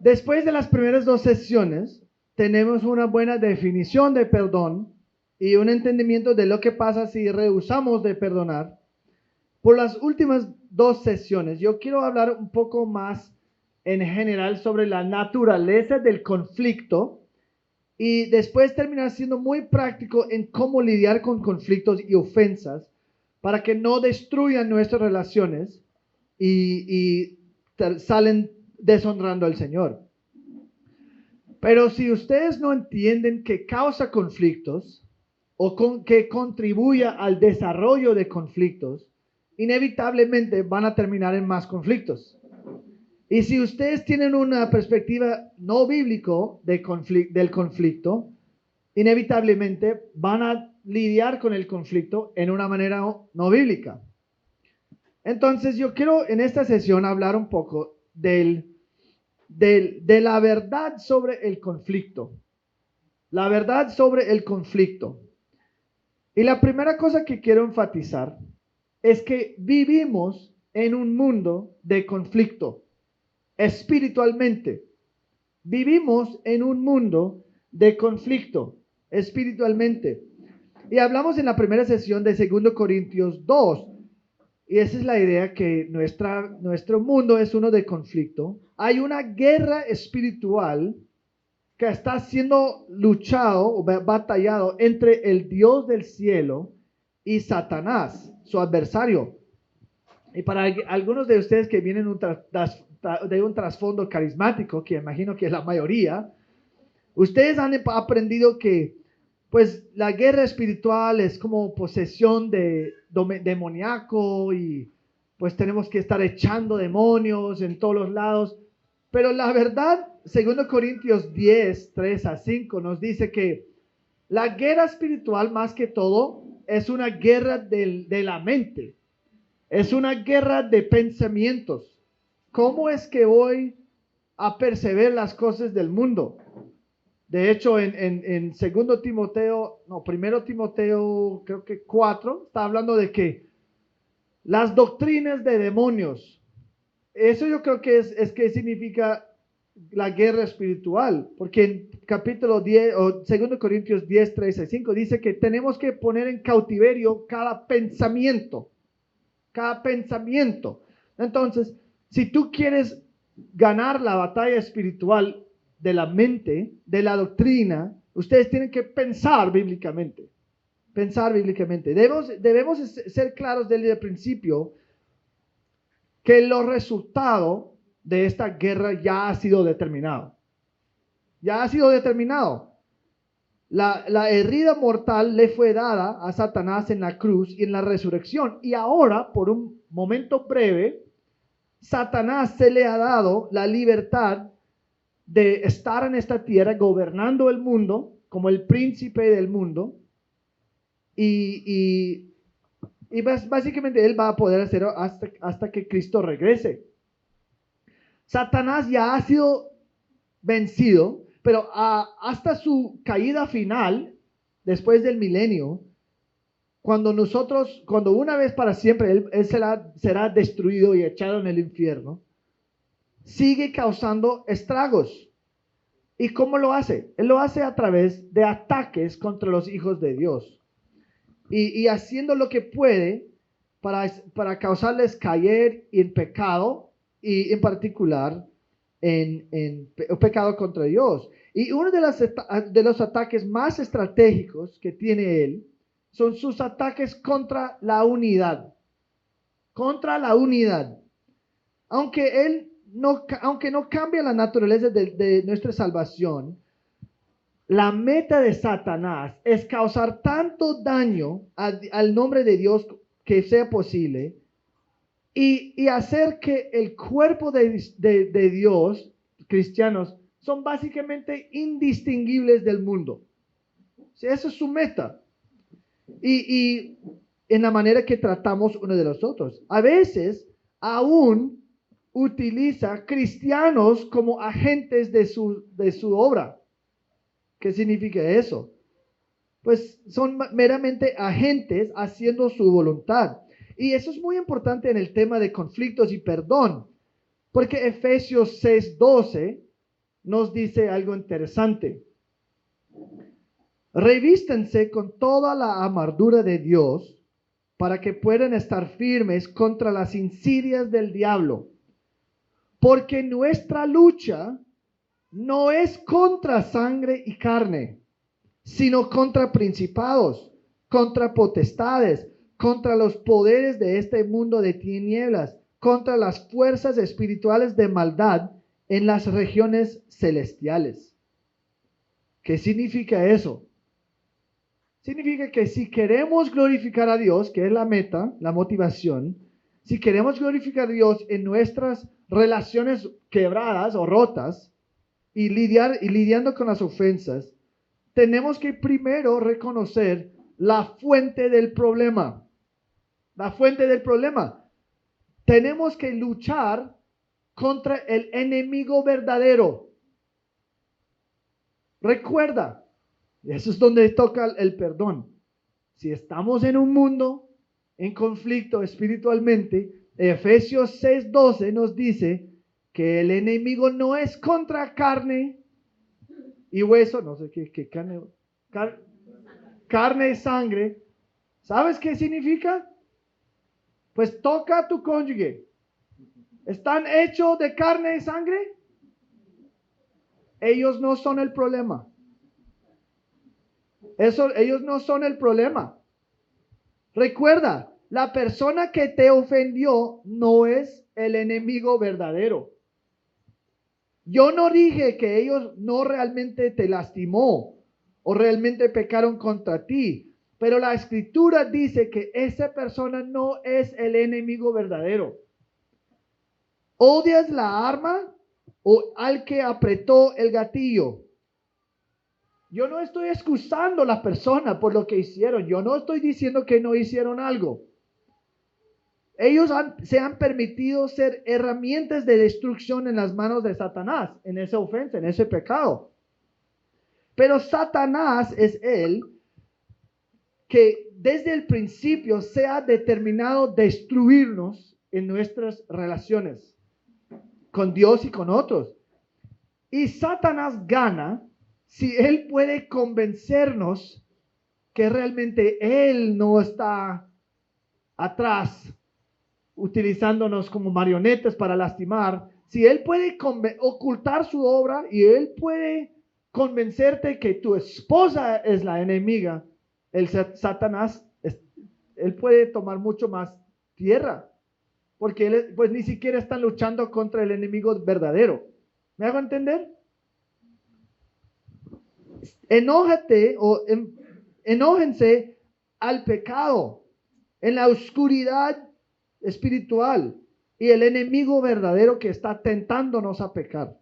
Después de las primeras dos sesiones, tenemos una buena definición de perdón y un entendimiento de lo que pasa si rehusamos de perdonar. Por las últimas dos sesiones, yo quiero hablar un poco más en general sobre la naturaleza del conflicto y después terminar siendo muy práctico en cómo lidiar con conflictos y ofensas para que no destruyan nuestras relaciones y salen deshonrando al Señor. Pero si ustedes no entienden qué causa conflictos o que contribuya al desarrollo de conflictos, inevitablemente van a terminar en más conflictos. Y si ustedes tienen una perspectiva no bíblico del conflicto, inevitablemente van a lidiar con el conflicto en una manera no bíblica. Entonces yo quiero en esta sesión hablar un poco de la verdad sobre el conflicto. La verdad sobre el conflicto. Y la primera cosa que quiero enfatizar es que vivimos en un mundo de conflicto. Espiritualmente, vivimos en un mundo de conflicto espiritualmente. Y hablamos en la primera sesión de 2 Corintios 2. Y esa es la idea que nuestro mundo es uno de conflicto. Hay una guerra espiritual que está siendo luchado o batallado entre el Dios del cielo y Satanás, su adversario. Y para algunos de ustedes que vienen de un trasfondo carismático, que imagino que es la mayoría, ustedes han aprendido que pues la guerra espiritual es como posesión demoníaco y pues tenemos que estar echando demonios en todos los lados. Pero la verdad, 2 Corintios 10, 3 a 5 nos dice que la guerra espiritual más que todo es una guerra de la mente. Es una guerra de pensamientos. ¿Cómo es que voy a percibir las cosas del mundo? De hecho, en 1 Timoteo, creo que 4, está hablando de que las doctrinas de demonios, eso yo creo que es que significa la guerra espiritual, porque en capítulo 10, o 2 Corintios 10, 3 a 5, dice que tenemos que poner en cautiverio cada pensamiento. Entonces, si tú quieres ganar la batalla espiritual de la mente, de la doctrina, ustedes tienen que pensar bíblicamente. Debemos ser claros desde el principio que los resultados de esta guerra ya ha sido determinado. La herida mortal le fue dada a Satanás en la cruz y en la resurrección. Y ahora, por un momento breve, Satanás se le ha dado la libertad de estar en esta tierra gobernando el mundo como el príncipe del mundo. Y básicamente él va a poder hacerlo hasta que Cristo regrese. Satanás ya ha sido vencido, pero hasta su caída final, después del milenio, cuando una vez para siempre él será destruido y echado en el infierno, sigue causando estragos. ¿Y cómo lo hace? Él lo hace a través de ataques contra los hijos de Dios y haciendo lo que puede para causarles caer en pecado y en particular en pecado contra Dios. Y uno de los ataques más estratégicos que tiene él son sus ataques contra la unidad. Aunque no cambia la naturaleza de nuestra salvación, la meta de Satanás es causar tanto daño al nombre de Dios que sea posible y hacer que el cuerpo de Dios, cristianos, son básicamente indistinguibles del mundo. Esa es su meta. Y en la manera que tratamos uno de los otros. A veces aún utiliza cristianos como agentes de su obra. ¿Qué significa eso? Pues son meramente agentes haciendo su voluntad. Y eso es muy importante en el tema de conflictos y perdón, porque Efesios 6:12 nos dice algo interesante. Revístense con toda la armadura de Dios para que puedan estar firmes contra las insidias del diablo. Porque nuestra lucha no es contra sangre y carne, sino contra principados, contra potestades, contra los poderes de este mundo de tinieblas, contra las fuerzas espirituales de maldad en las regiones celestiales. ¿Qué significa eso? Significa que si queremos glorificar a Dios, que es la meta, la motivación, si queremos glorificar a Dios en nuestras relaciones quebradas o rotas y lidiando con las ofensas, tenemos que primero reconocer la fuente del problema. La fuente del problema. Tenemos que luchar contra el enemigo verdadero. Recuerda, eso es donde toca el perdón. Si estamos en un mundo en conflicto espiritualmente, Efesios 6:12 nos dice que el enemigo no es contra carne y hueso, no sé qué carne, carne y sangre. ¿Sabes qué significa? Pues toca a tu cónyuge. ¿Están hechos de carne y sangre? Ellos no son el problema. Ellos no son el problema. Recuerda, la persona que te ofendió no es el enemigo verdadero. Yo no dije que ellos no realmente te lastimó o realmente pecaron contra ti, pero la escritura dice que esa persona no es el enemigo verdadero. ¿Odias la arma o al que apretó el gatillo? Yo no estoy excusando a la persona por lo que hicieron. Yo no estoy diciendo que no hicieron algo. Ellos se han permitido ser herramientas de destrucción en las manos de Satanás, en esa ofensa, en ese pecado. Pero Satanás es él que desde el principio se ha determinado destruirnos en nuestras relaciones con Dios y con otros. Y Satanás gana si él puede convencernos que realmente él no está atrás utilizándonos como marionetas para lastimar. Si él puede ocultar su obra y él puede convencerte que tu esposa es la enemiga, el Satanás, él puede tomar mucho más tierra, porque él, pues ni siquiera están luchando contra el enemigo verdadero. ¿Me hago entender? Enójense al pecado, en la oscuridad espiritual y el enemigo verdadero que está tentándonos a pecar.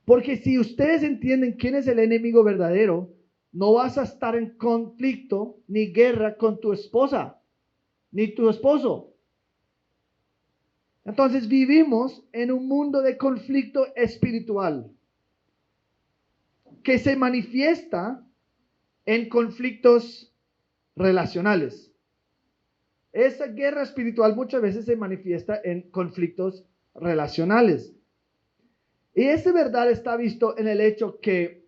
Porque si ustedes entienden quién es el enemigo verdadero, no vas a estar en conflicto ni guerra con tu esposa, ni tu esposo. Entonces vivimos en un mundo de conflicto espiritual que se manifiesta en conflictos relacionales. Esa guerra espiritual muchas veces se manifiesta en conflictos relacionales. Y esa verdad está visto en el hecho que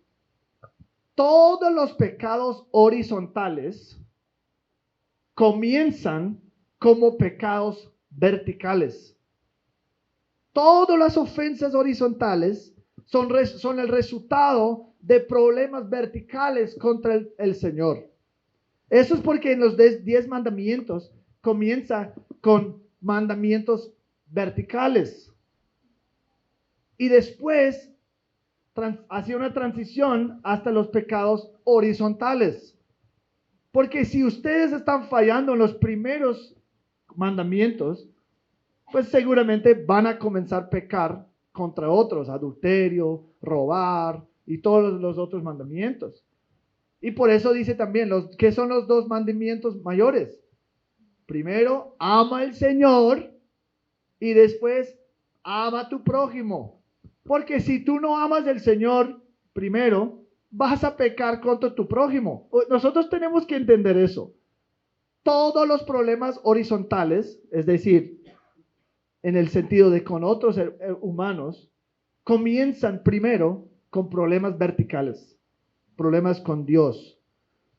todos los pecados horizontales comienzan como pecados verticales. Todas las ofensas horizontales son el resultado de problemas verticales contra el Señor. Eso es porque en los 10 mandamientos comienza con mandamientos verticales. Y después hacia una transición hasta los pecados horizontales. Porque si ustedes están fallando en los primeros mandamientos, pues seguramente van a comenzar a pecar contra otros, adulterio, robar y todos los otros mandamientos. Y por eso dice también, ¿qué son los 2 mandamientos mayores? Primero, ama al Señor y después, ama a tu prójimo. Porque si tú no amas al Señor primero, vas a pecar contra tu prójimo. Nosotros tenemos que entender eso. Todos los problemas horizontales, es decir, en el sentido de con otros humanos, comienzan primero con problemas verticales, problemas con Dios.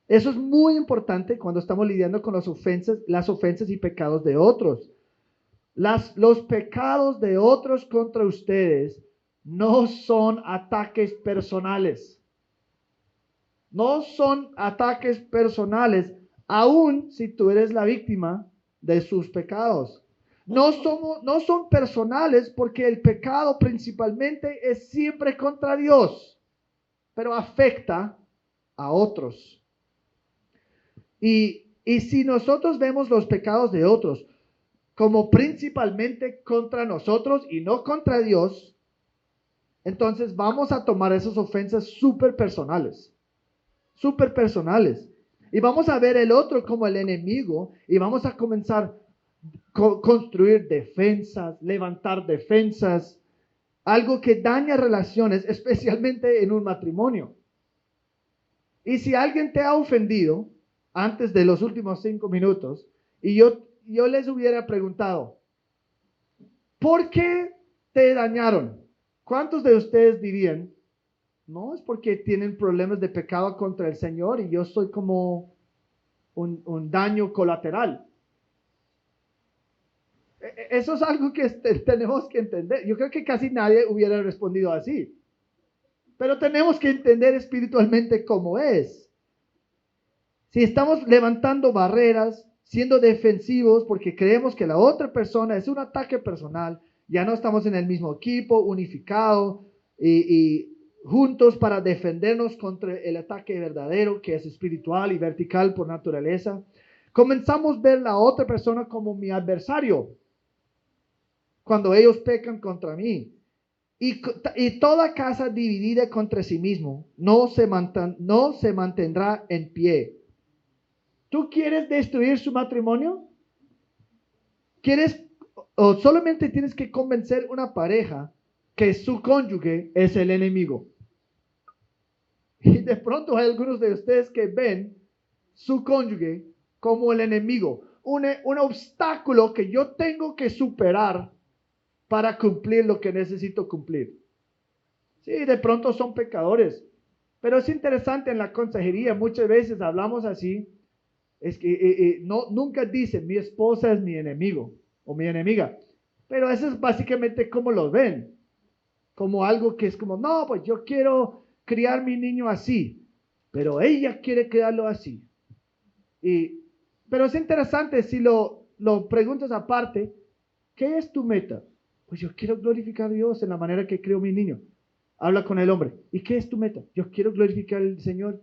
Eso es muy importante cuando estamos lidiando con las ofensas y pecados de otros. Los pecados de otros contra ustedes no son ataques personales. No son ataques personales, aun si tú eres la víctima de sus pecados. No son personales porque el pecado principalmente es siempre contra Dios, pero afecta a otros. Y si nosotros vemos los pecados de otros como principalmente contra nosotros y no contra Dios, entonces vamos a tomar esas ofensas súper personales. Y vamos a ver el otro como el enemigo y vamos a comenzar a construir defensas, levantar defensas, algo que daña relaciones, especialmente en un matrimonio. Y si alguien te ha ofendido antes de los últimos 5 minutos y yo les hubiera preguntado, ¿por qué te dañaron? ¿Cuántos de ustedes dirían, no, es porque tienen problemas de pecado contra el Señor y yo soy como un daño colateral? Eso es algo que tenemos que entender. Yo creo que casi nadie hubiera respondido así. Pero tenemos que entender espiritualmente cómo es. Si estamos levantando barreras, siendo defensivos porque creemos que la otra persona es un ataque personal, ya no estamos en el mismo equipo, unificado y juntos para defendernos contra el ataque verdadero que es espiritual y vertical por naturaleza, comenzamos a ver la otra persona como mi adversario cuando ellos pecan contra mí. Y toda casa dividida contra sí mismo no se mantendrá en pie. ¿Tú quieres destruir su matrimonio? ¿Quieres o solamente tienes que convencer una pareja que su cónyuge es el enemigo? Y de pronto hay algunos de ustedes que ven su cónyuge como el enemigo, un obstáculo que yo tengo que superar para cumplir lo que necesito cumplir. Sí, de pronto son pecadores, pero es interesante en la consejería, muchas veces hablamos así, es que nunca dicen mi esposa es mi enemigo o mi enemiga, pero eso es básicamente como lo ven, como algo que es como, no, pues yo quiero criar mi niño así, pero ella quiere criarlo así. Pero es interesante si lo preguntas aparte, ¿qué es tu meta? Pues yo quiero glorificar a Dios en la manera que creo mi niño. Habla con el hombre. ¿Y qué es tu meta? Yo quiero glorificar al Señor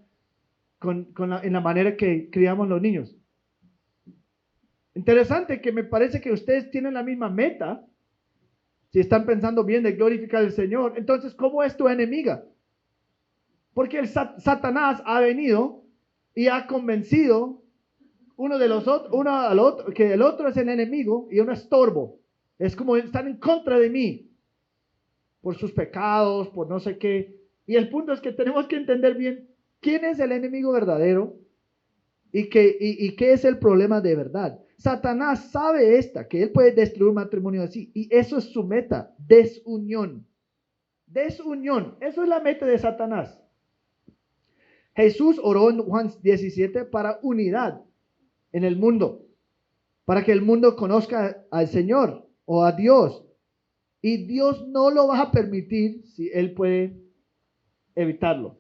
en la manera que criamos los niños. Interesante que me parece que ustedes tienen la misma meta. Si están pensando bien de glorificar al Señor, entonces, ¿cómo es tu enemiga? Porque Satanás ha venido y ha convencido uno al otro, que el otro es el enemigo y un estorbo. Es como están en contra de mí por sus pecados, por no sé qué. Y el punto es que tenemos que entender bien quién es el enemigo verdadero y qué es el problema de verdad. Satanás sabe que él puede destruir un matrimonio así y eso es su meta, desunión. Desunión, eso es la meta de Satanás. Jesús oró en Juan 17 para unidad en el mundo, para que el mundo conozca al Señor o a Dios. Y Dios no lo va a permitir si Él puede evitarlo.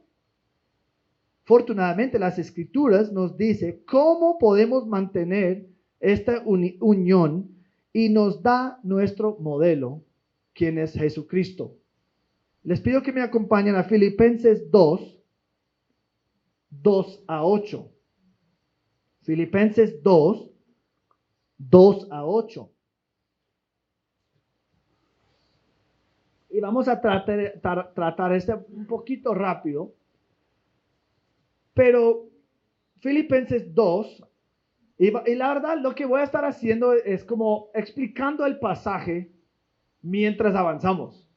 Afortunadamente, las Escrituras nos dice cómo podemos mantener esta unión y nos da nuestro modelo, quien es Jesucristo. Les pido que me acompañen a Filipenses 2, 2 a 8. Filipenses 2, 2 a 8. Y vamos a tratar este un poquito rápido. Pero Filipenses 2, y la verdad lo que voy a estar haciendo es como explicando el pasaje mientras avanzamos.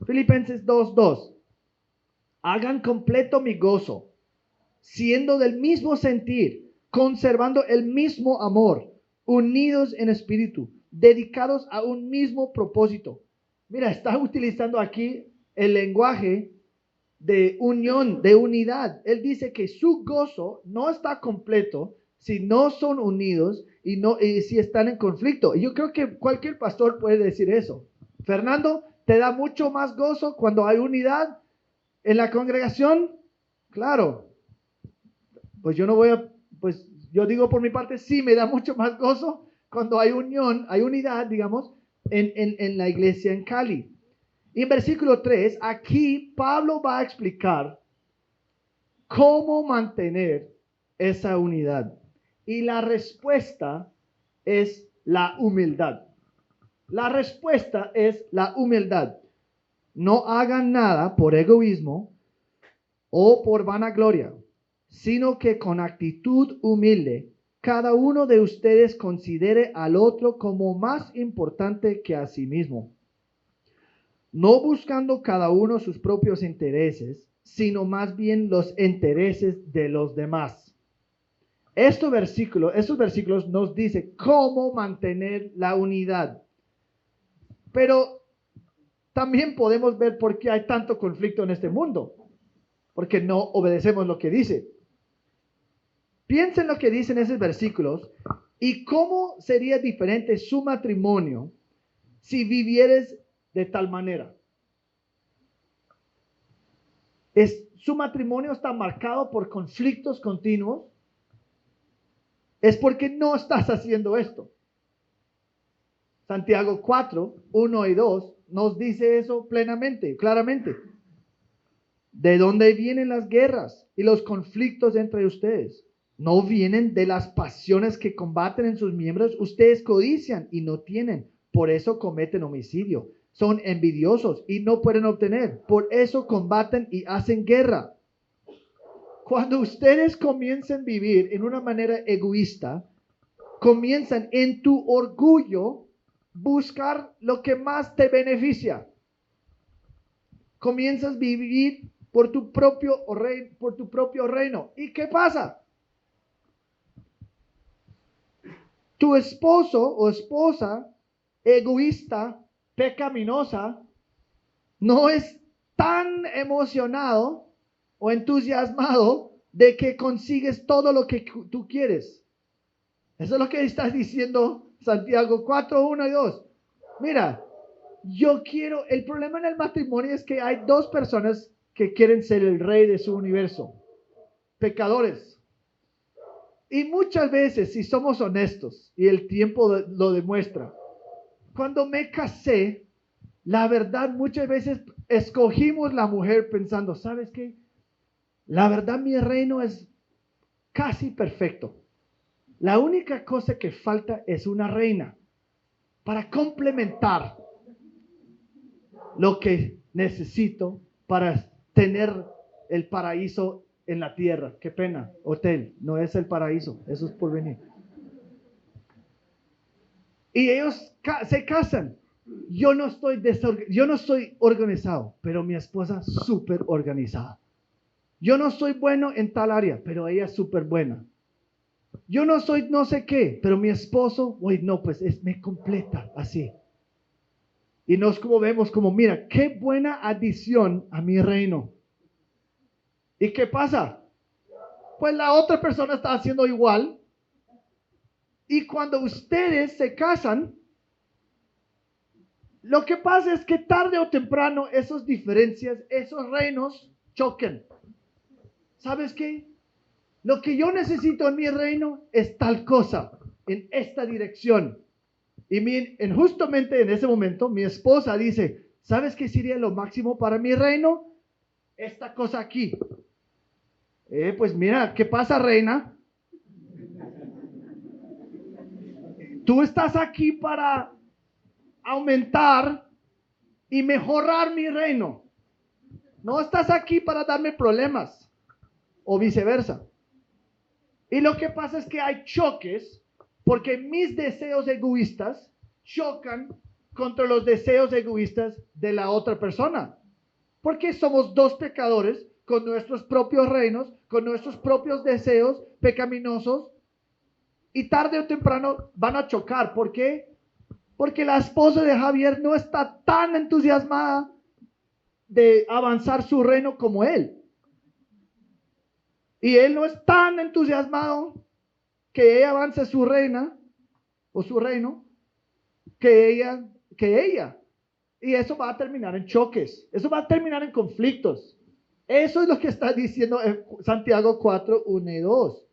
Filipenses 2, 2. Hagan completo mi gozo, siendo del mismo sentir, conservando el mismo amor, unidos en espíritu, dedicados a un mismo propósito. Mira, está utilizando aquí el lenguaje de unión, de unidad. Él dice que su gozo no está completo si no son unidos y si están en conflicto. Y yo creo que cualquier pastor puede decir eso. Fernando, ¿te da mucho más gozo cuando hay unidad en la congregación? Claro. Pues pues yo digo por mi parte, sí, me da mucho más gozo cuando hay unión, hay unidad, digamos, en la iglesia en Cali. Y en versículo 3, aquí Pablo va a explicar cómo mantener esa unidad. Y la respuesta es la humildad. La respuesta es la humildad. No hagan nada por egoísmo o por vanagloria, sino que con actitud humilde, cada uno de ustedes considere al otro como más importante que a sí mismo, no buscando cada uno sus propios intereses, sino más bien los intereses de los demás. Esos versículos nos dice cómo mantener la unidad. Pero también podemos ver por qué hay tanto conflicto en este mundo, porque no obedecemos lo que dice. Piensen lo que dicen esos versículos y cómo sería diferente su matrimonio si vivieres de tal manera. Su matrimonio está marcado por conflictos continuos. Es porque no estás haciendo esto. Santiago 4, 1 y 2 nos dice eso plenamente, claramente. ¿De dónde vienen las guerras y los conflictos entre ustedes? ¿No vienen de las pasiones que combaten en sus miembros? Ustedes codician y no tienen, por eso cometen homicidio. Son envidiosos y no pueden obtener, por eso combaten y hacen guerra. Cuando ustedes comiencen a vivir en una manera egoísta, comienzan en tu orgullo buscar lo que más te beneficia. Comienzas a vivir por tu propio reino. ¿Y qué pasa? Tu esposo o esposa egoísta, pecaminosa, no es tan emocionado o entusiasmado de que consigues todo lo que tú quieres. Eso es lo que está diciendo Santiago 4, 1 y 2. Mira, el problema en el matrimonio es que hay dos personas que quieren ser el rey de su universo. Pecadores. Y muchas veces, si somos honestos, y el tiempo lo demuestra, cuando me casé, la verdad, muchas veces escogimos la mujer pensando, ¿sabes qué? La verdad, mi reino es casi perfecto. La única cosa que falta es una reina para complementar lo que necesito para tener el paraíso en la tierra. Qué pena, hotel, no es el paraíso, eso es por venir. Y ellos se casan. Yo no soy organizado, pero mi esposa es súper organizada. Yo no soy bueno en tal área, pero ella es súper buena. Yo no soy no sé qué, pero mi esposo, me completa así. Y nos vemos como, mira, qué buena adición a mi reino. ¿Y qué pasa? Pues la otra persona está haciendo igual. Y cuando ustedes se casan, lo que pasa es que tarde o temprano esas diferencias, esos reinos choquen. ¿Sabes qué? Lo que yo necesito en mi reino es tal cosa, en esta dirección. Y justamente en ese momento, mi esposa dice, ¿sabes qué sería lo máximo para mi reino? Esta cosa aquí. Pues mira, ¿qué pasa, reina? Tú estás aquí para aumentar y mejorar mi reino. No estás aquí para darme problemas o viceversa. Y lo que pasa es que hay choques porque mis deseos egoístas chocan contra los deseos egoístas de la otra persona. Porque somos dos pecadores con nuestros propios reinos, con nuestros propios deseos pecaminosos y tarde o temprano van a chocar. ¿Por qué? Porque la esposa de Javier no está tan entusiasmada de avanzar su reino como él. Y él no es tan entusiasmado que ella avance su reina o su reino que ella. Y eso va a terminar en choques. Eso va a terminar en conflictos. Eso es lo que está diciendo Santiago 4, 1 y 2.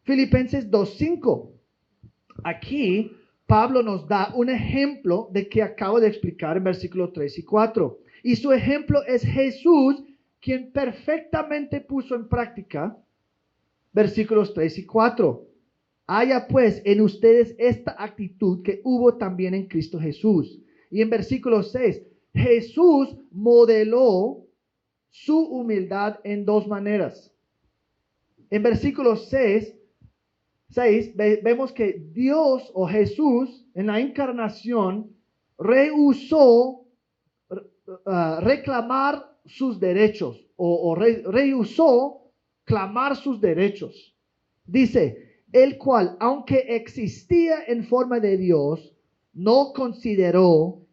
Filipenses 2, 5. Aquí Pablo nos da un ejemplo de que acabo de explicar en versículos 3 y 4. Y su ejemplo es Jesús, quien perfectamente puso en práctica versículos 3 y 4. Haya pues en ustedes esta actitud que hubo también en Cristo Jesús. Y en versículo 6, Jesús modeló su humildad en dos maneras. En versículo 6, vemos que Dios o Jesús en la encarnación rehusó reclamar sus derechos o rehusó clamar sus derechos. Dice, el cual, aunque existía en forma de Dios, no consideró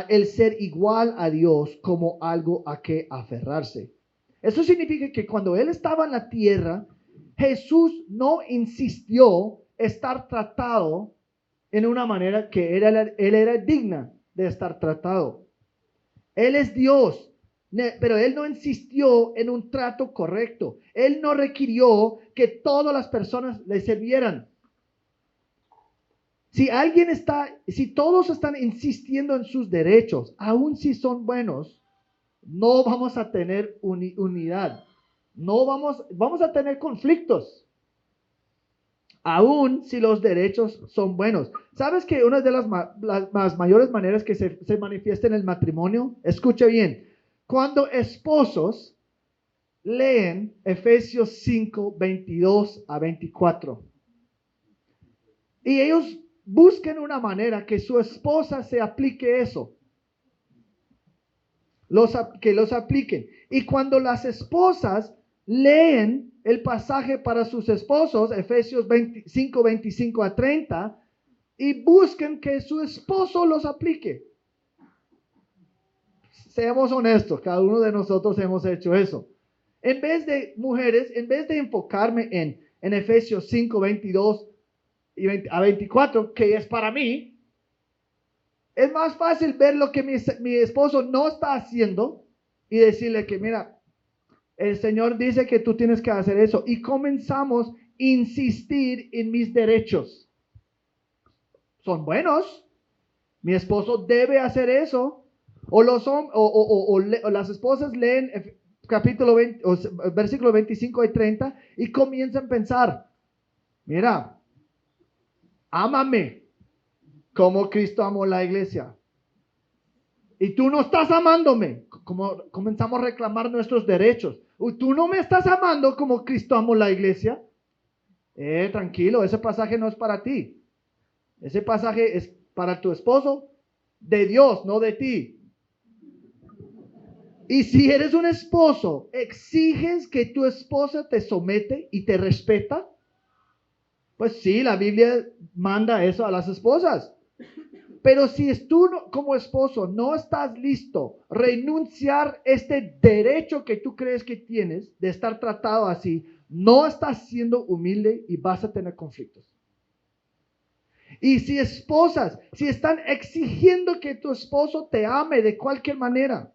el ser igual a Dios como algo a que aferrarse. Eso significa que cuando él estaba en la tierra, Jesús no insistió estar tratado en una manera que él era digna de estar tratado. Él es Dios, pero él no insistió en un trato correcto. Él no requirió que todas las personas le sirvieran. Si todos están insistiendo en sus derechos, aun si son buenos, no vamos a tener unidad. No vamos a tener conflictos. Aun si los derechos son buenos. ¿Sabes que una de las mayores maneras que se manifiesta en el matrimonio? Escucha bien. Cuando esposos leen Efesios 5, 22 a 24. Y ellos busquen una manera que su esposa se aplique eso. Que los apliquen. Y cuando las esposas leen el pasaje para sus esposos, Efesios 5, 25 a 30, y busquen que su esposo los aplique. Seamos honestos, cada uno de nosotros hemos hecho eso. En vez de enfocarme en Efesios 5, 22 a 24, que es para mí, es más fácil ver lo que mi esposo no está haciendo y decirle que, mira, el Señor dice que tú tienes que hacer eso. Y comenzamos a insistir en mis derechos. Son buenos. Mi esposo debe hacer eso. O las esposas leen capítulo 20, versículo 25 y 30 y comienzan a pensar, mira, ámame como Cristo amó la iglesia. Y tú no estás amándome, como comenzamos a reclamar nuestros derechos. Tú no me estás amando como Cristo amó la iglesia. Tranquilo, ese pasaje no es para ti. Ese pasaje es para tu esposo, de Dios, no de ti. Y si eres un esposo, exiges que tu esposa te somete y te respeta. Pues sí, la Biblia manda eso a las esposas. Pero si tú como esposo no estás listo a renunciar este derecho que tú crees que tienes de estar tratado así, no estás siendo humilde y vas a tener conflictos. Y si esposas, si están exigiendo que tu esposo te ame de cualquier manera,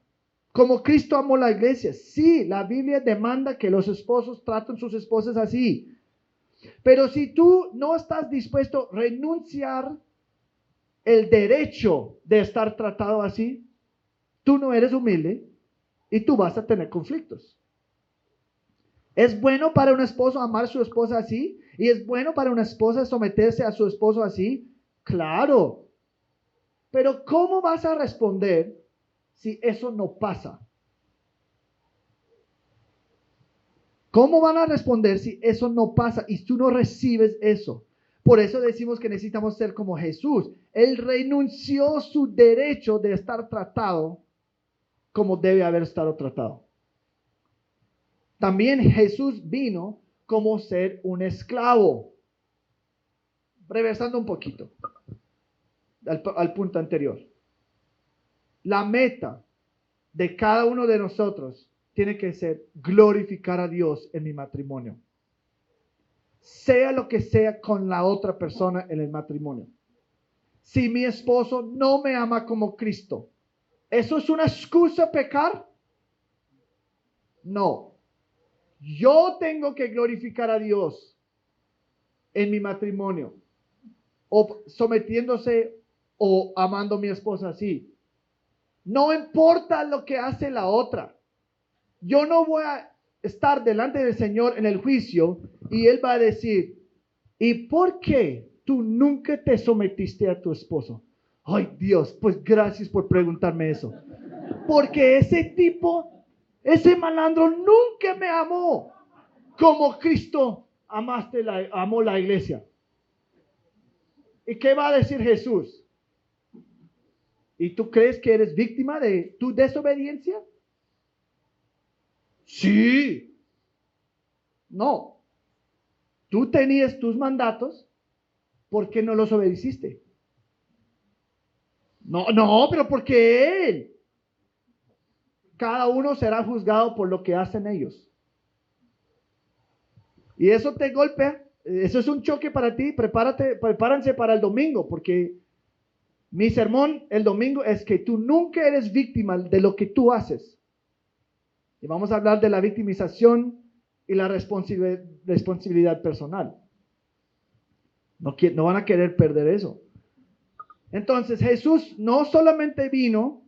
como Cristo amó la iglesia, sí, la Biblia demanda que los esposos traten a sus esposas así. Pero si tú no estás dispuesto a renunciar el derecho de estar tratado así, tú no eres humilde y tú vas a tener conflictos. ¿Es bueno para un esposo amar a su esposa así? ¿Y es bueno para una esposa someterse a su esposo así? Claro. Pero ¿cómo vas a responder si eso no pasa? ¿Cómo van a responder si eso no pasa y tú no recibes eso? Por eso decimos que necesitamos ser como Jesús. Él renunció su derecho de estar tratado como debe haber estado tratado. También Jesús vino como ser un esclavo. Reversando un poquito. al punto anterior. La meta de cada uno de nosotros tiene que ser glorificar a Dios en mi matrimonio. Sea lo que sea con la otra persona en el matrimonio. Si mi esposo no me ama como Cristo, ¿eso es una excusa a pecar? No. Yo tengo que glorificar a Dios en mi matrimonio, o sometiéndose o amando a mi esposa así. No importa lo que hace la otra. Yo no voy a estar delante del Señor en el juicio y Él va a decir, ¿y por qué tú nunca te sometiste a tu esposo? Ay, Dios, pues gracias por preguntarme eso. Porque ese tipo, ese malandro nunca me amó como Cristo amó la iglesia. ¿Y qué va a decir Jesús? ¿Y tú crees que eres víctima de tu desobediencia? Sí. No. Tú tenías tus mandatos, ¿por qué no los obedeciste? No, pero ¿por qué él? Cada uno será juzgado por lo que hacen ellos. Y eso te golpea, eso es un choque para ti. Prepárense para el domingo, porque mi sermón el domingo es que tú nunca eres víctima de lo que tú haces. Y vamos a hablar de la victimización y la responsabilidad personal. No van a querer perder eso. Entonces Jesús no solamente vino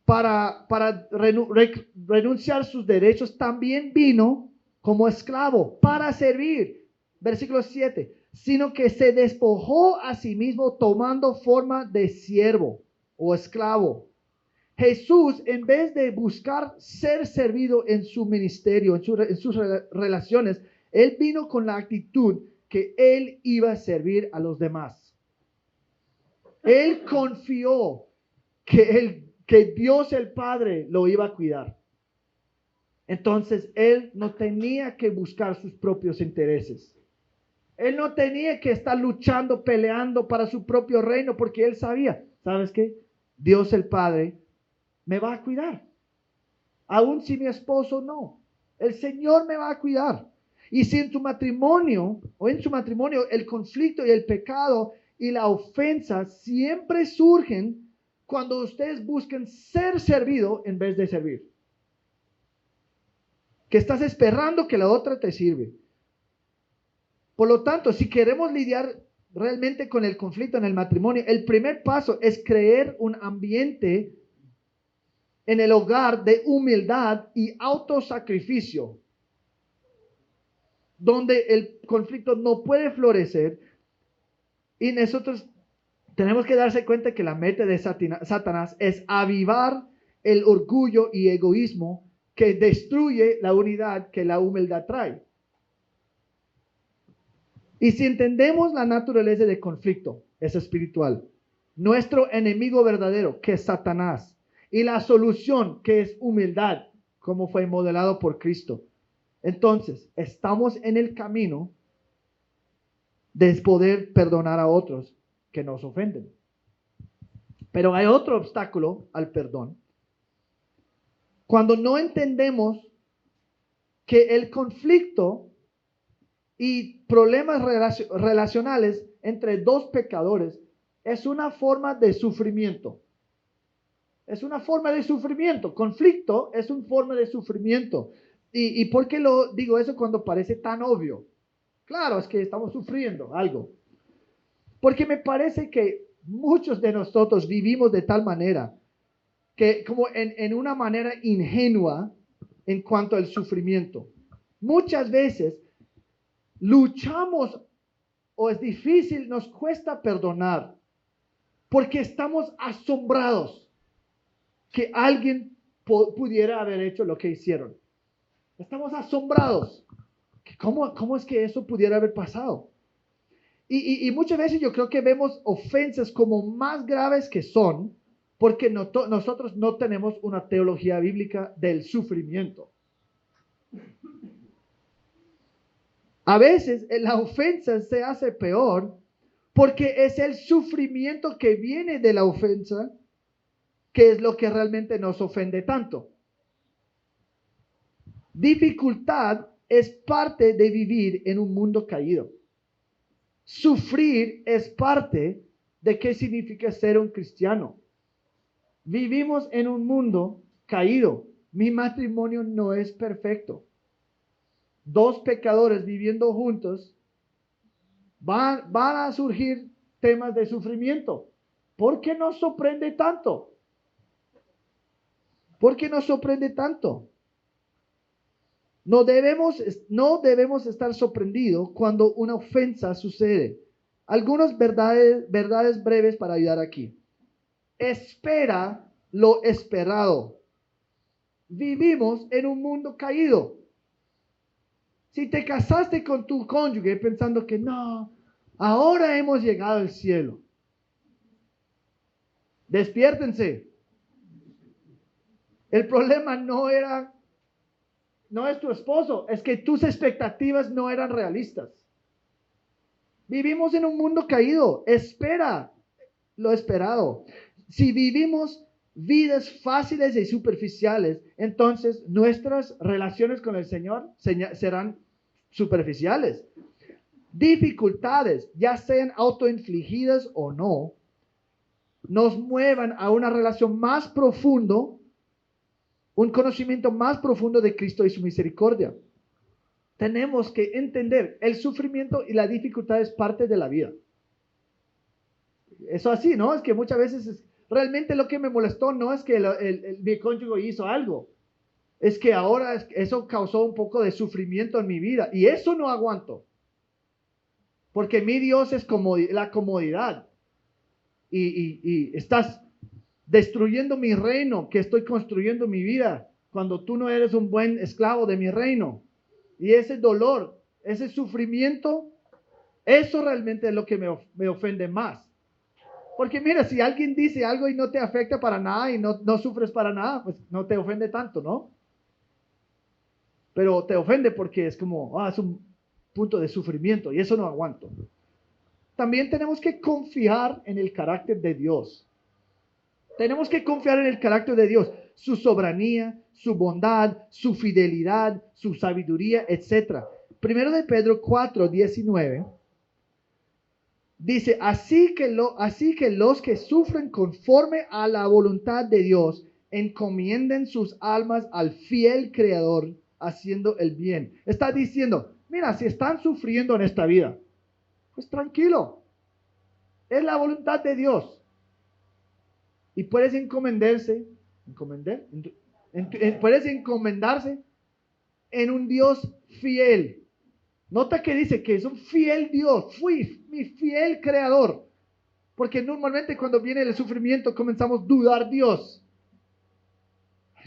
para renunciar sus derechos, también vino como esclavo para servir. Versículo 7. Sino que se despojó a sí mismo tomando forma de siervo o esclavo. Jesús, en vez de buscar ser servido en su ministerio, en sus relaciones, Él vino con la actitud que Él iba a servir a los demás. Él confió que Dios el Padre lo iba a cuidar. Entonces, Él no tenía que buscar sus propios intereses. Él no tenía que estar luchando, peleando para su propio reino, porque Él sabía, ¿sabes qué? Dios el Padre me va a cuidar. Aun si mi esposo no. El Señor me va a cuidar. Y si en tu matrimonio el conflicto y el pecado y la ofensa siempre surgen cuando ustedes buscan ser servido en vez de servir. Que estás esperando que la otra te sirve. Por lo tanto, si queremos lidiar realmente con el conflicto en el matrimonio, el primer paso es crear un ambiente en el hogar de humildad y autosacrificio, donde el conflicto no puede florecer. Y nosotros tenemos que darse cuenta que la meta de Satanás es avivar el orgullo y egoísmo que destruye la unidad que la humildad trae. Y si entendemos la naturaleza del conflicto, es espiritual. Nuestro enemigo verdadero, que es Satanás, y la solución, que es humildad, como fue modelado por Cristo. Entonces, estamos en el camino de poder perdonar a otros que nos ofenden. Pero hay otro obstáculo al perdón. Cuando no entendemos que el conflicto y problemas relacionales entre dos pecadores es una forma de sufrimiento. Es una forma de sufrimiento. Conflicto es una forma de sufrimiento. ¿Y por qué lo digo eso cuando parece tan obvio? Claro, es que estamos sufriendo algo. Porque me parece que muchos de nosotros vivimos de tal manera que como en una manera ingenua en cuanto al sufrimiento. Muchas veces luchamos o es difícil, nos cuesta perdonar porque estamos asombrados que alguien pudiera haber hecho lo que hicieron. Estamos asombrados. ¿Cómo es que eso pudiera haber pasado? Y muchas veces yo creo que vemos ofensas como más graves que son, porque nosotros no tenemos una teología bíblica del sufrimiento. A veces la ofensa se hace peor Porque es el sufrimiento que viene de la ofensa que es lo que realmente nos ofende tanto. Dificultad es parte de vivir en un mundo caído. Sufrir es parte de qué significa ser un cristiano. Vivimos en un mundo caído. Mi matrimonio no es perfecto. Dos pecadores viviendo juntos van a surgir temas de sufrimiento. ¿Por qué nos sorprende tanto? ¿Por qué nos sorprende tanto? No debemos estar sorprendidos cuando una ofensa sucede. Algunas verdades breves para ayudar aquí. Espera lo esperado. Vivimos en un mundo caído. Si te casaste con tu cónyuge pensando que no, ahora hemos llegado al cielo. Despiértense. El problema no es tu esposo, es que tus expectativas no eran realistas. Vivimos en un mundo caído. Espera lo esperado. Si vivimos vidas fáciles y superficiales, entonces nuestras relaciones con el Señor serán superficiales. Dificultades, ya sean autoinfligidas o no, nos muevan a una relación más profundo, un conocimiento más profundo de Cristo y su misericordia. Tenemos que entender el sufrimiento y la dificultad es parte de la vida. Eso así, ¿no? Es que muchas veces realmente lo que me molestó no es que mi cónyuge hizo algo. Es que ahora eso causó un poco de sufrimiento en mi vida. Y eso no aguanto. Porque mi Dios es la comodidad. Y estás destruyendo mi reino que estoy construyendo mi vida. Cuando tú no eres un buen esclavo de mi reino. Y ese dolor, ese sufrimiento, eso realmente es lo que me ofende más. Porque mira, si alguien dice algo y no te afecta para nada y no sufres para nada, pues no te ofende tanto, ¿no? Pero te ofende porque es como, es un punto de sufrimiento y eso no aguanto. También tenemos que confiar en el carácter de Dios. Tenemos que confiar en el carácter de Dios, su soberanía, su bondad, su fidelidad, su sabiduría, etc. Primero de Pedro 4:19 dice, así que los que sufren conforme a la voluntad de Dios, encomienden sus almas al fiel Creador, haciendo el bien. Está diciendo, mira, si están sufriendo en esta vida, pues tranquilo, es la voluntad de Dios. Y puedes puedes encomendarse en un Dios fiel. Nota que dice que es un fiel Dios, fui mi fiel creador. Porque normalmente cuando viene el sufrimiento comenzamos a dudar Dios.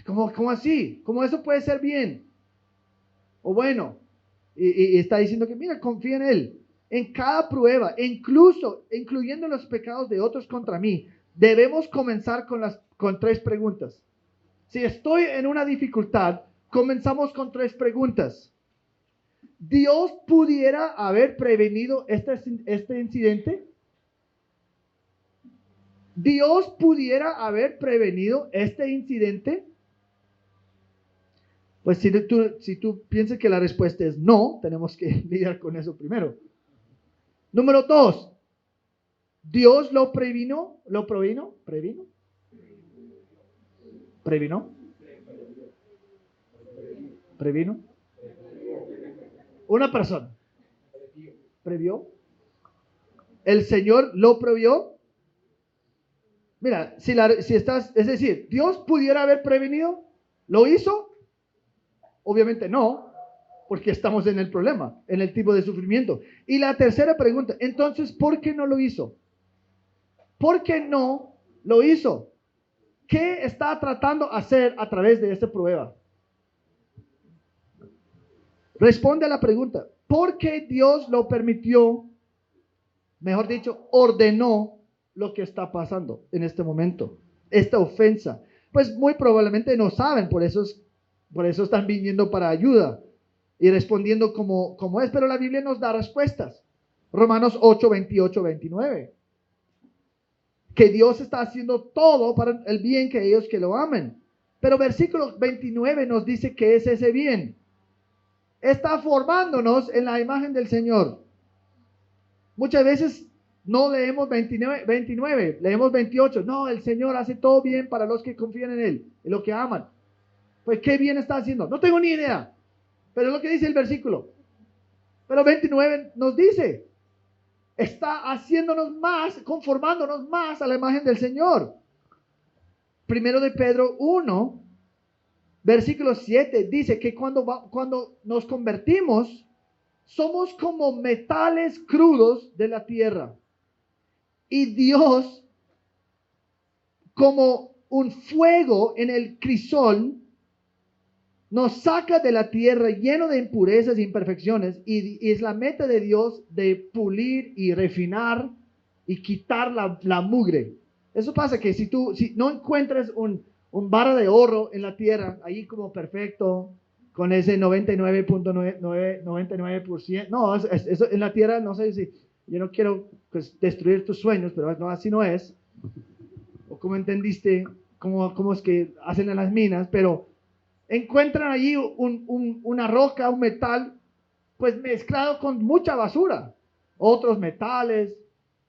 ¿Cómo así? ¿Cómo eso puede ser bien? O bueno, y está diciendo que mira, confía en Él. En cada prueba, incluyendo los pecados de otros contra mí, debemos comenzar con 3 preguntas. Si estoy en una dificultad, comenzamos con 3 preguntas. ¿Dios pudiera haber prevenido este incidente? ¿Dios pudiera haber prevenido este incidente? Pues si tú piensas que la respuesta es no, tenemos que lidiar con eso primero. Número 2, ¿Dios lo previno? ¿Lo provino? ¿Previno? ¿Previno? ¿Previno? Una persona. ¿Previó? ¿El Señor lo previó? Mira, es decir, ¿Dios pudiera haber prevenido? ¿Lo hizo? Obviamente no, porque estamos en el problema, en el tipo de sufrimiento. Y la tercera pregunta, entonces, ¿por qué no lo hizo? ¿Por qué no lo hizo? ¿Qué está tratando de hacer a través de esta prueba? Responde a la pregunta, ¿por qué Dios lo permitió? Mejor dicho, ordenó lo que está pasando en este momento, esta ofensa. Pues muy probablemente no saben, por eso están viniendo para ayuda y respondiendo como es, pero la Biblia nos da respuestas. Romanos 8, 28, 29. Que Dios está haciendo todo para el bien que ellos que lo amen. Pero versículo 29 nos dice que es ese bien. Está formándonos en la imagen del Señor. Muchas veces no leemos 29, leemos 28. No, el Señor hace todo bien para los que confían en Él, en lo que aman. Pues, ¿qué bien está haciendo? No tengo ni idea, pero es lo que dice el versículo. Pero 29 nos dice, está haciéndonos más, conformándonos más a la imagen del Señor. Primero de Pedro 1, versículo 7, dice que cuando nos convertimos, somos como metales crudos de la tierra. Y Dios, como un fuego en el crisol, nos saca de la tierra lleno de impurezas e imperfecciones. Y es la meta de Dios de pulir y refinar y quitar la mugre. Eso pasa que si no encuentras un barra de oro en la tierra, ahí como perfecto, con ese 99.99%, no, eso en la tierra, no sé si, yo no quiero pues, destruir tus sueños, pero no, así no es. O como entendiste, cómo es que hacen en las minas, pero encuentran allí una roca, un metal, pues mezclado con mucha basura, otros metales,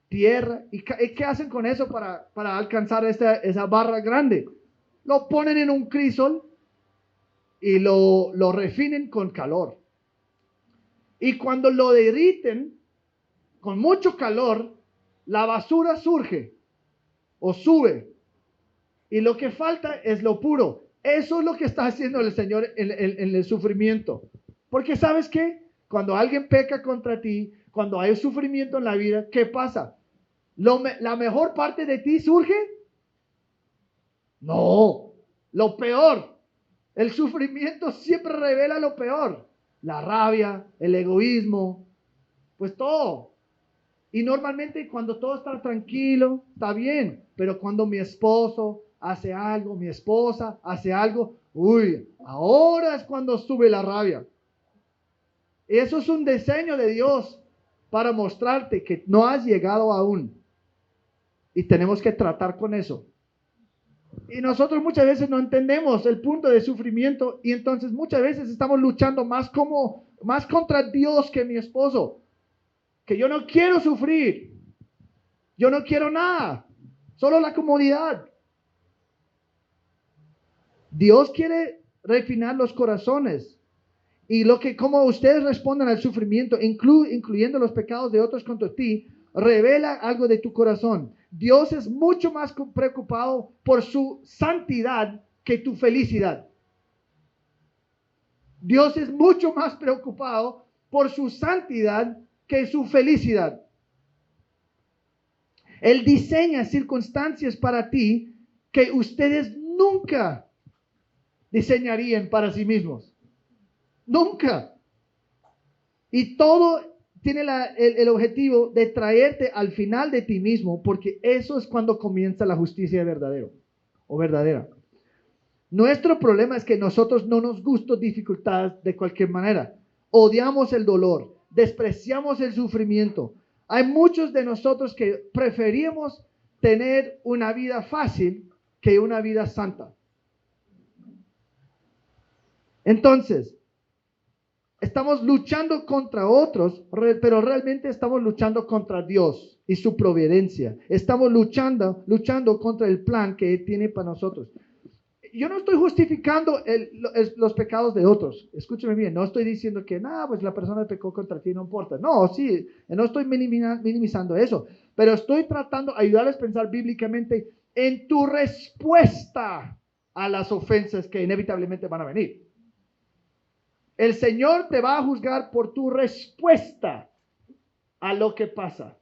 tierra. ¿Y qué hacen con eso para alcanzar esa barra grande? Lo ponen en un crisol y lo refinen con calor. Y cuando lo derriten con mucho calor, la basura surge o sube. Y lo que falta es lo puro. Eso es lo que está haciendo el Señor en el sufrimiento. Porque ¿sabes qué? Cuando alguien peca contra ti, cuando hay sufrimiento en la vida, ¿qué pasa? ¿La mejor parte de ti surge? No, lo peor. El sufrimiento siempre revela lo peor. La rabia, el egoísmo, pues todo. Y normalmente cuando todo está tranquilo, está bien. Pero cuando mi esposo hace algo, mi esposa hace algo, uy, ahora es cuando sube la rabia. Eso es un diseño de Dios para mostrarte que no has llegado aún. Y tenemos que tratar con eso. Y nosotros muchas veces no entendemos el punto de sufrimiento y entonces muchas veces estamos luchando más contra Dios que mi esposo. Que yo no quiero sufrir. Yo no quiero nada. Solo la comodidad. Dios quiere refinar los corazones. Y como ustedes responden al sufrimiento, incluyendo los pecados de otros contra ti, revela algo de tu corazón. Dios es mucho más preocupado por su santidad que tu felicidad. Dios es mucho más preocupado por su santidad que su felicidad. Él diseña circunstancias para ti que ustedes nunca diseñarían para sí mismos. Nunca. Y todo tiene el objetivo de traerte al final de ti mismo, porque eso es cuando comienza la justicia verdadera. Nuestro problema es que nosotros no nos gustan dificultades de cualquier manera. Odiamos el dolor, despreciamos el sufrimiento. Hay muchos de nosotros que preferimos tener una vida fácil que una vida santa. Entonces, estamos luchando contra otros, pero realmente estamos luchando contra Dios y su providencia. Estamos luchando contra el plan que Él tiene para nosotros. Yo no estoy justificando los pecados de otros. Escúcheme bien, no estoy diciendo que, pues la persona pecó contra ti, no importa. No, sí, no estoy minimizando eso. Pero estoy tratando de ayudarles a pensar bíblicamente en tu respuesta a las ofensas que inevitablemente van a venir. El Señor te va a juzgar por tu respuesta a lo que pasa.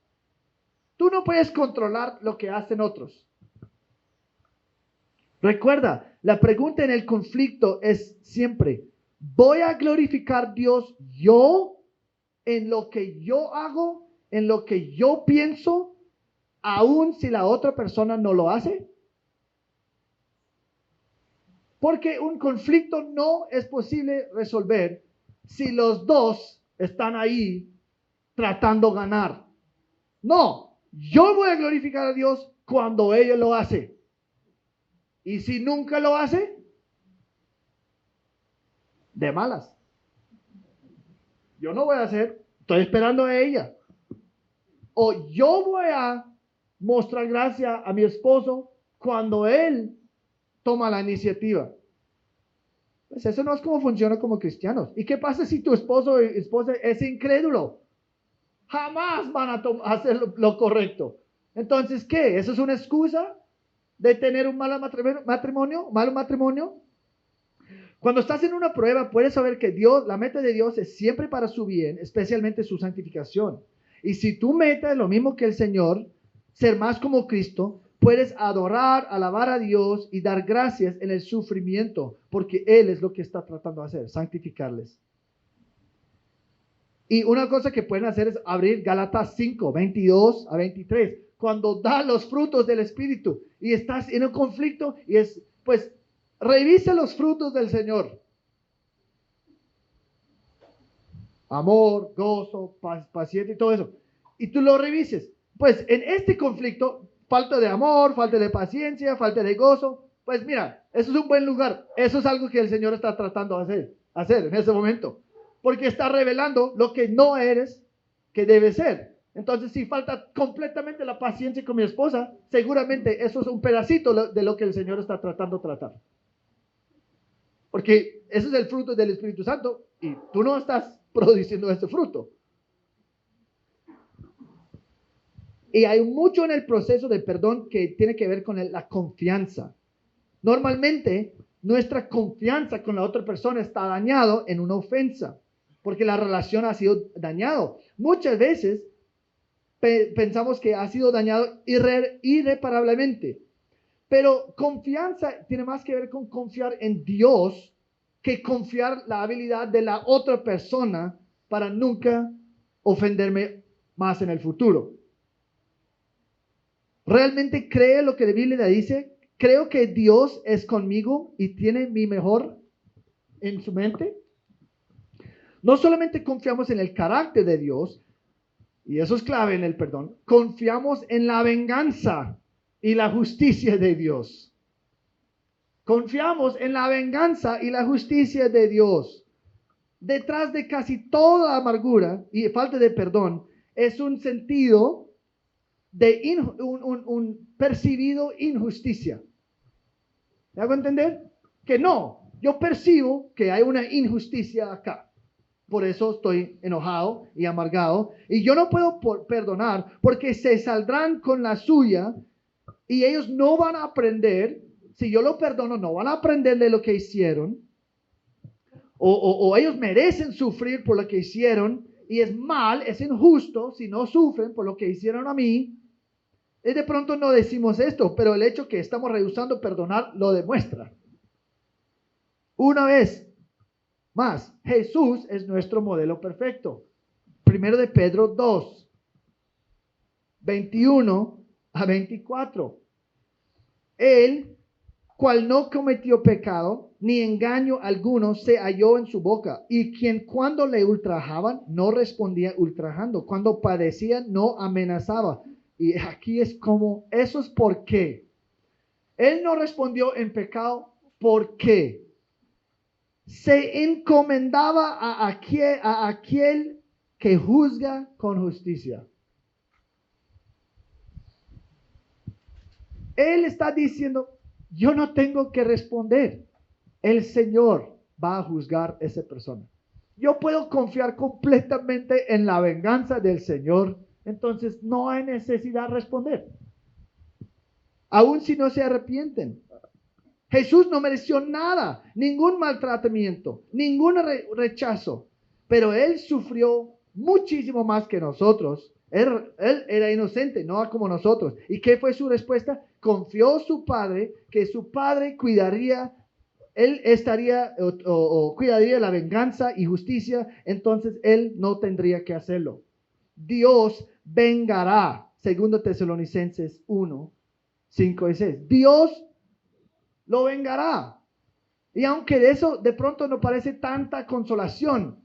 Tú no puedes controlar lo que hacen otros. Recuerda, la pregunta en el conflicto es siempre, ¿voy a glorificar a Dios yo en lo que yo hago, en lo que yo pienso, aun si la otra persona no lo hace? Porque un conflicto no es posible resolver si los dos están ahí tratando de ganar. No, yo voy a glorificar a Dios cuando ella lo hace. Y si nunca lo hace, de malas. Yo no voy a hacer, estoy esperando a ella. O yo voy a mostrar gracia a mi esposo cuando él toma la iniciativa. Pues eso no es como funciona como cristianos. ¿Y qué pasa si tu esposo o esposa es incrédulo? Jamás van a hacer lo correcto. Entonces, ¿qué? ¿Eso es una excusa de tener un malo matrimonio? Cuando estás en una prueba, puedes saber que Dios, la meta de Dios es siempre para su bien, especialmente su santificación. Y si tu meta es lo mismo que el Señor, ser más como Cristo, puedes adorar, alabar a Dios y dar gracias en el sufrimiento, porque Él es lo que está tratando de hacer, santificarles. Y una cosa que pueden hacer es abrir Gálatas 5, 22 a 23, cuando da los frutos del Espíritu y estás en un conflicto y pues, revisa los frutos del Señor. Amor, gozo, paciencia y todo eso. Y tú lo revises. Pues en este conflicto, falta de amor, falta de paciencia, falta de gozo. Pues mira, eso es un buen lugar. Eso es algo que el Señor está tratando de hacer en ese momento. Porque está revelando lo que no eres, que debe ser. Entonces, si falta completamente la paciencia con mi esposa, seguramente eso es un pedacito de lo que el Señor está tratando de tratar. Porque ese es el fruto del Espíritu Santo y tú no estás produciendo ese fruto. Y hay mucho en el proceso de perdón que tiene que ver con la confianza. Normalmente, nuestra confianza con la otra persona está dañado en una ofensa, porque la relación ha sido dañado. Muchas veces pensamos que ha sido dañado irreparablemente. Pero confianza tiene más que ver con confiar en Dios que confiar la habilidad de la otra persona para nunca ofenderme más en el futuro. ¿Realmente cree lo que la Biblia dice? ¿Creo que Dios es conmigo y tiene mi mejor en su mente? No solamente confiamos en el carácter de Dios, y eso es clave en el perdón, confiamos en la venganza y la justicia de Dios. Confiamos en la venganza y la justicia de Dios. Detrás de casi toda amargura y falta de perdón es un sentido de un percibido injusticia. ¿Me hago entender? Que no, yo percibo que hay una injusticia acá. Por eso estoy enojado y amargado. Y yo no puedo perdonar porque se saldrán con la suya y ellos no van a aprender. Si yo lo perdono, no van a aprender de lo que hicieron. O ellos merecen sufrir por lo que hicieron. Y es mal, es injusto si no sufren por lo que hicieron a mí. Y de pronto no decimos esto, pero el hecho que estamos rehusando perdonar lo demuestra. Una vez más, Jesús es nuestro modelo perfecto. Primero de Pedro 2, 21 a 24. Él, cual no cometió pecado, ni engaño alguno se halló en su boca, y quien cuando le ultrajaban, no respondía ultrajando, cuando padecía, no amenazaba. Y aquí es como, eso es por qué. Él no respondió en pecado, ¿por qué? Se encomendaba a aquel que juzga con justicia. Él está diciendo, yo no tengo que responder. El Señor va a juzgar a esa persona. Yo puedo confiar completamente en la venganza del Señor. Entonces no hay necesidad de responder. Aun si no se arrepienten. Jesús no mereció nada, ningún maltratamiento, ningún rechazo, pero Él sufrió muchísimo más que nosotros. Él era inocente, no como nosotros. ¿Y qué fue su respuesta? Confió su Padre, que su Padre cuidaría, Él estaría o cuidaría la venganza y justicia, entonces Él no tendría que hacerlo. Dios vengará, 2 Tesalonicenses 1, 5 y 6. Dios lo vengará. Y aunque de eso de pronto no parece tanta consolación,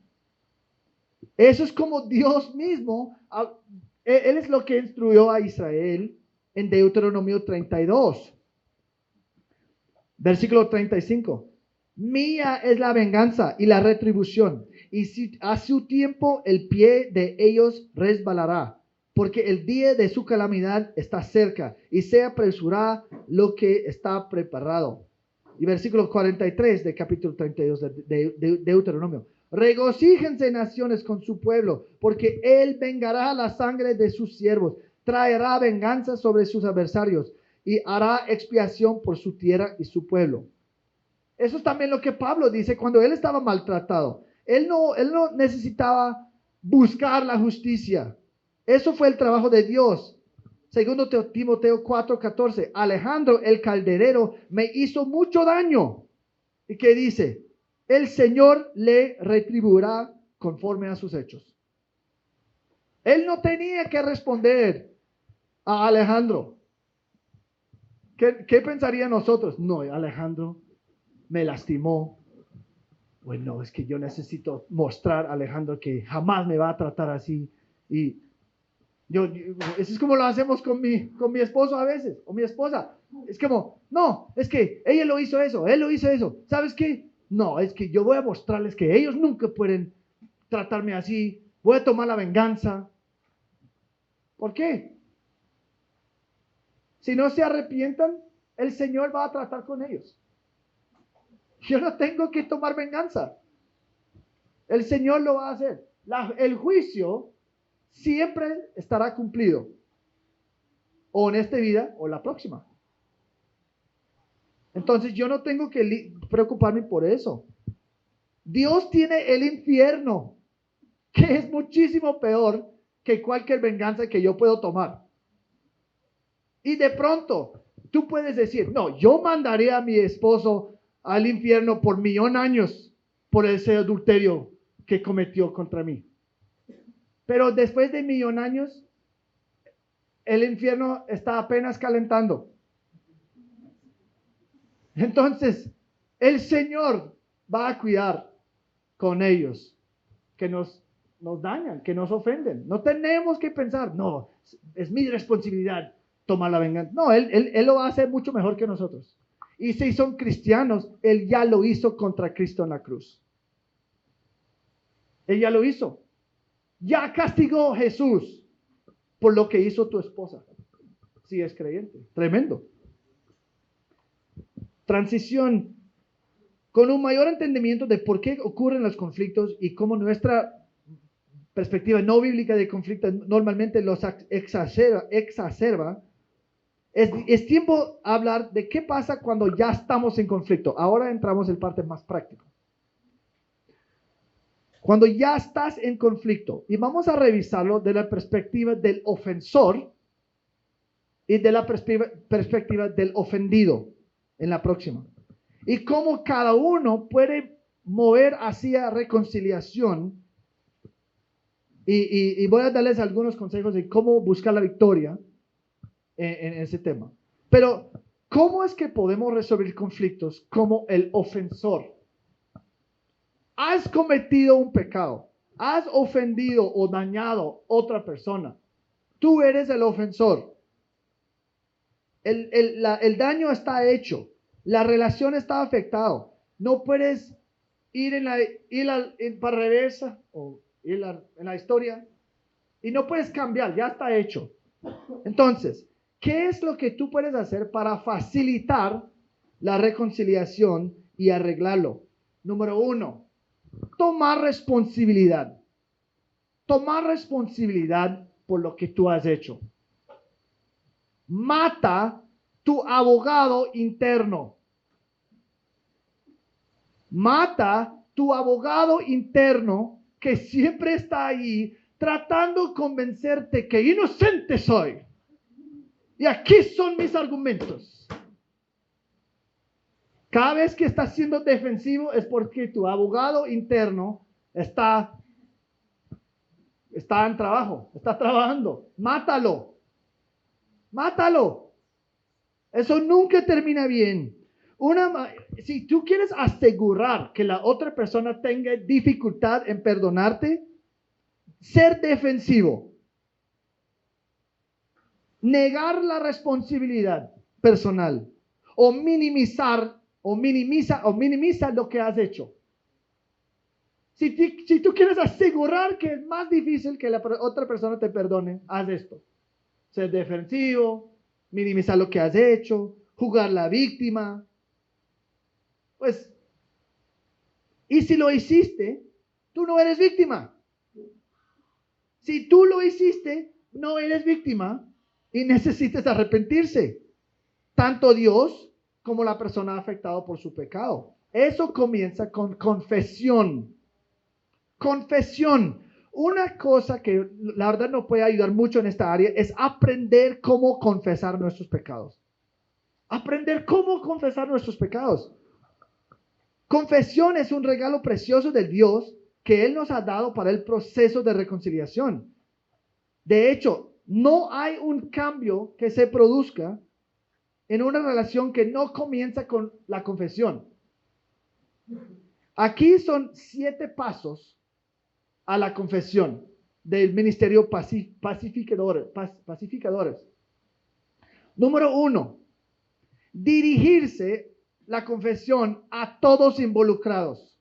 Eso es como Dios mismo, Él es lo que instruyó a Israel en Deuteronomio 32, versículo 35. Mía es la venganza y la retribución, y si a su tiempo el pie de ellos resbalará, porque el día de su calamidad está cerca, y se apresurará lo que está preparado. Y versículo 43 del capítulo 32 de Deuteronomio. Regocíjense naciones con su pueblo, porque él vengará la sangre de sus siervos, traerá venganza sobre sus adversarios, y hará expiación por su tierra y su pueblo. Eso es también lo que Pablo dice cuando él estaba maltratado. Él no necesitaba buscar la justicia. Eso fue el trabajo de Dios. Segundo Timoteo 4:14. Alejandro el calderero me hizo mucho daño. ¿Y qué dice? El Señor le retribuirá conforme a sus hechos. Él no tenía que responder a Alejandro. ¿Qué pensaría nosotros? No, Alejandro me lastimó. Bueno, es que yo necesito mostrar a Alejandro que jamás me va a tratar así. Y eso es como lo hacemos con mi esposo a veces, o mi esposa. Es como, no, es que ella lo hizo eso, él lo hizo eso. ¿Sabes qué? No, es que yo voy a mostrarles que ellos nunca pueden tratarme así. Voy a tomar la venganza. ¿Por qué? Si no se arrepientan, el Señor va a tratar con ellos. Yo no tengo que tomar venganza. El Señor lo va a hacer. El juicio siempre estará cumplido. O en esta vida o la próxima. Entonces yo no tengo que preocuparme por eso. Dios tiene el infierno, que es muchísimo peor que cualquier venganza que yo puedo tomar. Y de pronto tú puedes decir, no, yo mandaré a mi esposo al infierno por 1,000,000 años por ese adulterio que cometió contra mí. Pero después de 1,000,000 años, el infierno está apenas calentando. Entonces, el Señor va a cuidar con ellos que nos dañan, que nos ofenden. No tenemos que pensar, no, es mi responsabilidad tomar la venganza. No, él lo va a hacer mucho mejor que nosotros. Y si son cristianos, Él ya lo hizo contra Cristo en la cruz. Él ya lo hizo. Ya castigó a Jesús por lo que hizo tu esposa. Si es creyente. Tremendo. Transición. Con un mayor entendimiento de por qué ocurren los conflictos y cómo nuestra perspectiva no bíblica de conflicto normalmente los exacerba, es tiempo de hablar de qué pasa cuando ya estamos en conflicto. Ahora entramos en parte más práctica. Cuando ya estás en conflicto, y vamos a revisarlo de la perspectiva del ofensor y de la perspectiva del ofendido en la próxima. Y cómo cada uno puede mover hacia reconciliación. Y voy a darles algunos consejos de cómo buscar la victoria en ese tema. Pero, ¿cómo es que podemos resolver conflictos como el ofensor? Has cometido un pecado, has ofendido o dañado a otra persona. Tú eres el ofensor. El daño está hecho. La relación está afectada. No puedes ir para reversa o ir en la historia y no puedes cambiar, ya está hecho. Entonces, ¿qué es lo que tú puedes hacer para facilitar la reconciliación y arreglarlo? Número 1, tomar responsabilidad. Tomar responsabilidad por lo que tú has hecho. Mata tu abogado interno. Mata tu abogado interno que siempre está ahí tratando de convencerte que inocente soy. Y aquí son mis argumentos. Cada vez que estás siendo defensivo es porque tu abogado interno está en trabajo, está trabajando. Mátalo. Mátalo. Eso nunca termina bien. Si tú quieres asegurar que la otra persona tenga dificultad en perdonarte, ser defensivo, negar la responsabilidad personal o minimiza lo que has hecho. Si tú quieres asegurar que es más difícil que la otra persona te perdone, haz esto. Ser defensivo, minimizar lo que has hecho, jugar la víctima. Pues, y si lo hiciste, tú no eres víctima. Si tú lo hiciste, no eres víctima y necesitas arrepentirse. Tanto Dios como la persona afectada por su pecado. Eso comienza con confesión. Confesión. Una cosa que la verdad nos puede ayudar mucho en esta área es aprender cómo confesar nuestros pecados. Aprender cómo confesar nuestros pecados. Confesión es un regalo precioso de Dios que Él nos ha dado para el proceso de reconciliación. De hecho, no hay un cambio que se produzca en una relación que no comienza con la confesión. Aquí son 7 pasos a la confesión del ministerio pacificadores. Número 1, dirigirse la confesión a todos involucrados.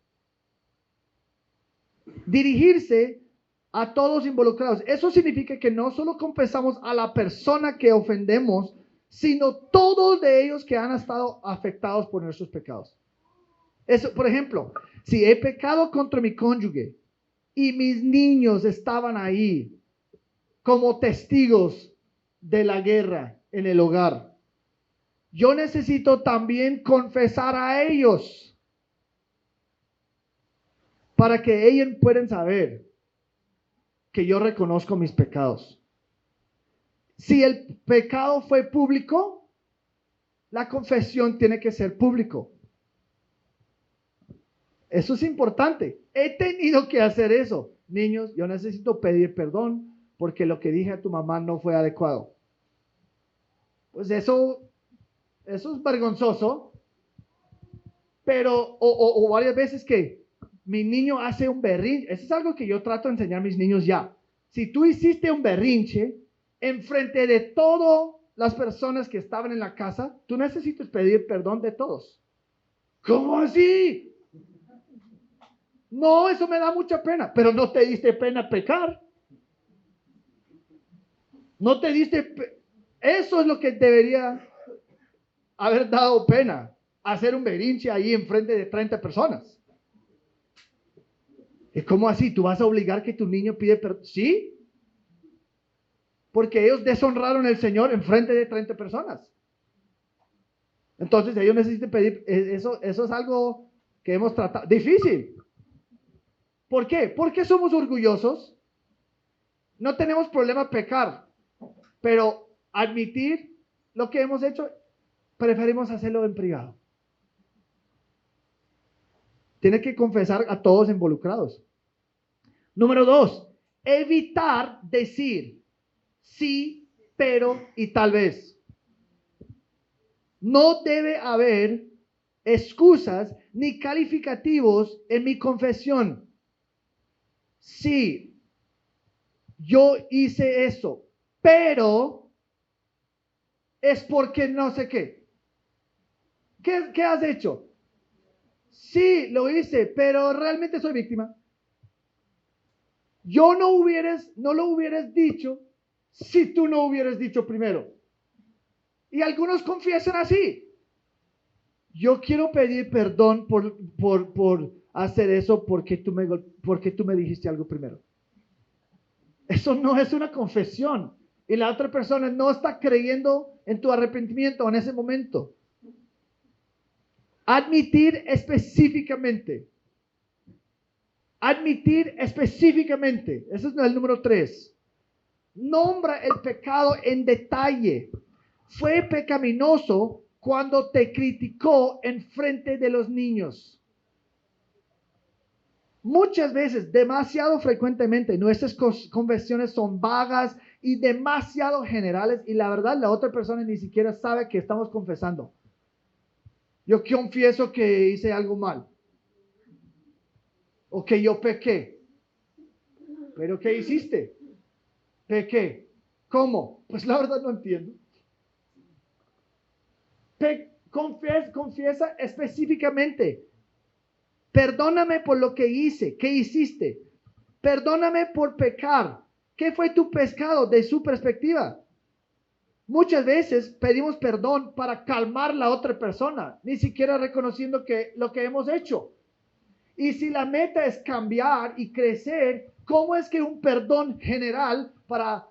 Dirigirse a todos involucrados. Eso significa que no solo confesamos a la persona que ofendemos, sino todos de ellos que han estado afectados por nuestros pecados. Eso, por ejemplo, si he pecado contra mi cónyuge y mis niños estaban ahí como testigos de la guerra en el hogar, yo necesito también confesar a ellos para que ellos puedan saber que yo reconozco mis pecados. Si el pecado fue público, la confesión tiene que ser público. Eso es importante. He tenido que hacer eso. Niños, yo necesito pedir perdón porque lo que dije a tu mamá no fue adecuado. Pues eso es vergonzoso. Pero, o varias veces que mi niño hace un berrinche. Eso es algo que yo trato de enseñar a mis niños ya. Si tú hiciste un berrinche enfrente de todas las personas que estaban en la casa, tú necesitas pedir perdón de todos. ¿Cómo así? No, eso me da mucha pena, pero no te diste pena pecar. No te diste... Eso es lo que debería haber dado pena, hacer un berrinche ahí enfrente de 30 personas. ¿Y cómo así? ¿Tú vas a obligar que tu niño pide perdón? ¿Sí? Porque ellos deshonraron al Señor enfrente de 30 personas. Entonces ellos necesitan pedir... Eso es algo que hemos tratado... Difícil. ¿Por qué? Porque somos orgullosos. No tenemos problema pecar, pero admitir lo que hemos hecho, preferimos hacerlo en privado. Tiene que confesar a todos involucrados. Número 2, evitar decir sí, pero y tal vez. No debe haber excusas ni calificativos en mi confesión. Sí, yo hice eso, pero es porque no sé qué. ¿Qué has hecho? Sí, lo hice, pero realmente soy víctima. No lo hubieras dicho si tú no hubieras dicho primero. Y algunos confiesan así. Yo quiero pedir perdón por hacer eso porque tú me dijiste algo primero. Eso no es una confesión. Y la otra persona no está creyendo en tu arrepentimiento en ese momento. Admitir específicamente. Admitir específicamente. Ese es el número 3. Nombra el pecado en detalle. Fue pecaminoso cuando te criticó en frente de los niños. Muchas veces, demasiado frecuentemente, nuestras confesiones son vagas y demasiado generales y la verdad la otra persona ni siquiera sabe que estamos confesando. Yo confieso que hice algo mal o que yo pequé. ¿Pero qué hiciste? Pequé. ¿Cómo? Pues la verdad no entiendo. Confiesa específicamente. Perdóname por lo que hice. ¿Qué hiciste? Perdóname por pecar. ¿Qué fue tu pecado de su perspectiva? Muchas veces pedimos perdón para calmar la otra persona, ni siquiera reconociendo que lo que hemos hecho. Y si la meta es cambiar y crecer, ¿cómo es que un perdón general para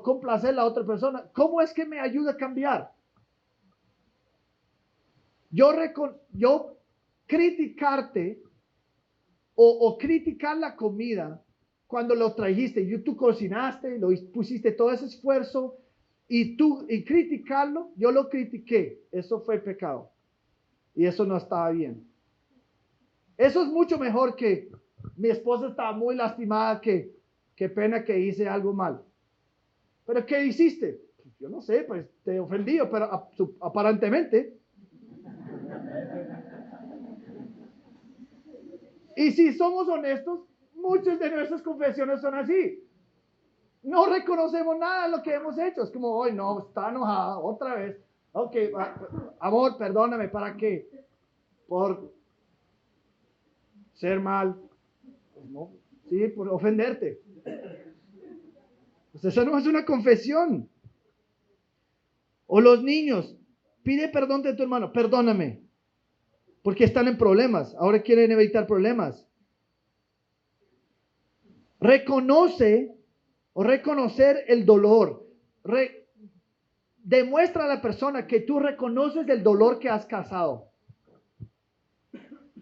complacer a la otra persona, cómo es que me ayuda a cambiar? Yo criticarte o criticar la comida cuando lo trajiste, tú cocinaste, pusiste todo ese esfuerzo y criticarlo, yo lo critiqué, eso fue pecado y eso no estaba bien. Eso es mucho mejor que mi esposa estaba muy lastimada, qué pena que hice algo mal. ¿Pero qué hiciste? Yo no sé, pues te ofendí, pero aparentemente. Y si somos honestos, muchas de nuestras confesiones son así. No reconocemos nada de lo que hemos hecho. Es como, hoy no, está enojada otra vez. Ok, amor, perdóname, ¿para qué? Por ser mal. Pues no, sí, por ofenderte. Pues eso no es una confesión. O los niños, pide perdón de tu hermano, perdóname. Porque están en problemas, ahora quieren evitar problemas. Reconocer el dolor. Demuestra a la persona que tú reconoces el dolor que has causado.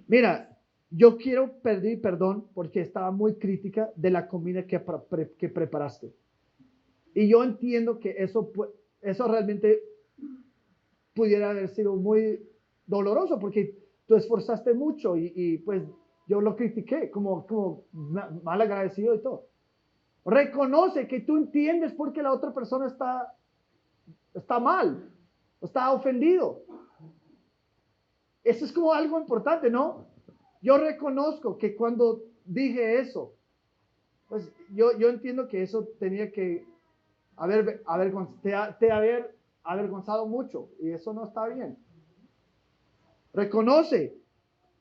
Mira, yo quiero pedir perdón porque estaba muy crítica de la comida que preparaste. Y yo entiendo que eso realmente pudiera haber sido muy doloroso porque tú esforzaste mucho y pues yo lo critiqué como mal agradecido y todo. Reconoce que tú entiendes por qué la otra persona está mal, está ofendido. Eso es como algo importante, ¿no? Yo reconozco que cuando dije eso, pues yo entiendo que eso tenía que haber avergonzado mucho y eso no está bien. Reconoce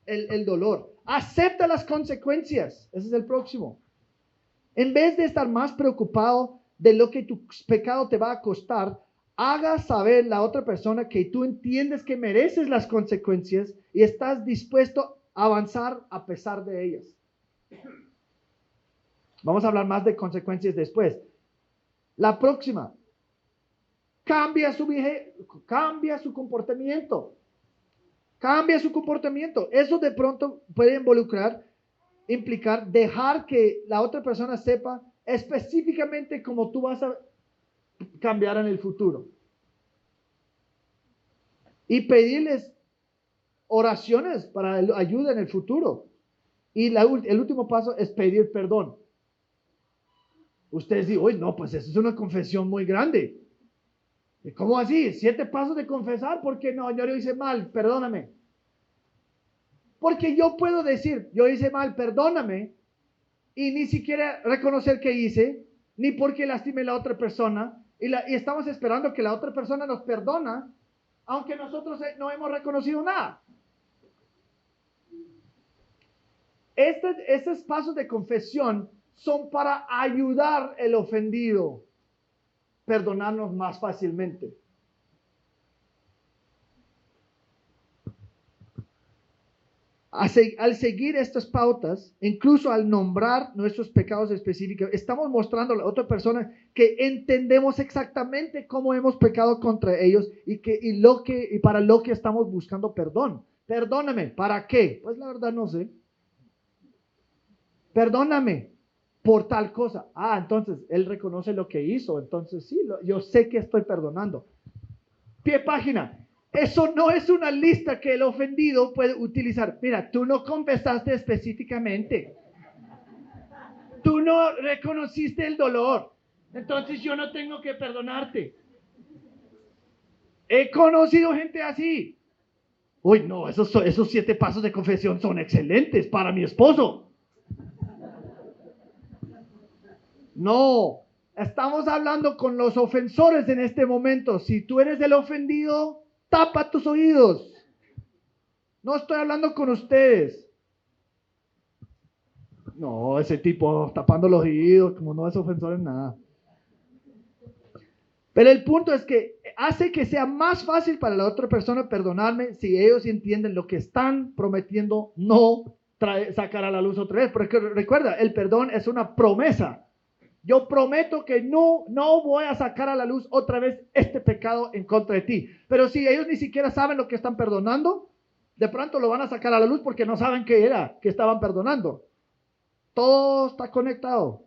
el dolor. Acepta las consecuencias. Ese es el próximo. En vez de estar más preocupado de lo que tu pecado te va a costar, haga saber a la otra persona que tú entiendes que mereces las consecuencias y estás dispuesto a avanzar a pesar de ellas. Vamos a hablar más de consecuencias después. La próxima. Cambia su comportamiento. Cambia su comportamiento. Eso de pronto puede implicar dejar que la otra persona sepa específicamente cómo tú vas a cambiar en el futuro. Y pedirles oraciones para ayuda en el futuro. Y el último paso es pedir perdón. Ustedes dicen, no, pues eso es una confesión muy grande. ¿Cómo así? 7 pasos de confesar, porque no, yo lo hice mal, perdóname. Porque yo puedo decir, yo hice mal, perdóname, y ni siquiera reconocer que hice, ni porque lastimé a la otra persona, y estamos esperando que la otra persona nos perdona, aunque nosotros no hemos reconocido nada. Estos pasos de confesión son para ayudar al ofendido a perdonarnos más fácilmente. Al seguir estas pautas, incluso al nombrar nuestros pecados específicos, estamos mostrando a la otra persona que entendemos exactamente cómo hemos pecado contra ellos y para lo que estamos buscando perdón. Perdóname, ¿para qué? Pues la verdad no sé. Perdóname por tal cosa. Entonces él reconoce lo que hizo. Entonces sí, yo sé que estoy perdonando. Pie página. Eso no es una lista que el ofendido puede utilizar. Mira, tú no confesaste específicamente. Tú no reconociste el dolor. Entonces yo no tengo que perdonarte. He conocido gente así. Uy, no, esos 7 pasos de confesión son excelentes para mi esposo. No, estamos hablando con los ofensores en este momento. Si tú eres el ofendido, tapa tus oídos. No estoy hablando con ustedes. No, ese tipo tapando los oídos, como no es ofensor en nada. Pero el punto es que hace que sea más fácil para la otra persona perdonarme si ellos entienden lo que están prometiendo no sacar a la luz otra vez. Porque recuerda, el perdón es una promesa. Yo prometo que no voy a sacar a la luz otra vez este pecado en contra de ti. Pero si ellos ni siquiera saben lo que están perdonando, de pronto lo van a sacar a la luz porque no saben qué era que estaban perdonando. Todo está conectado.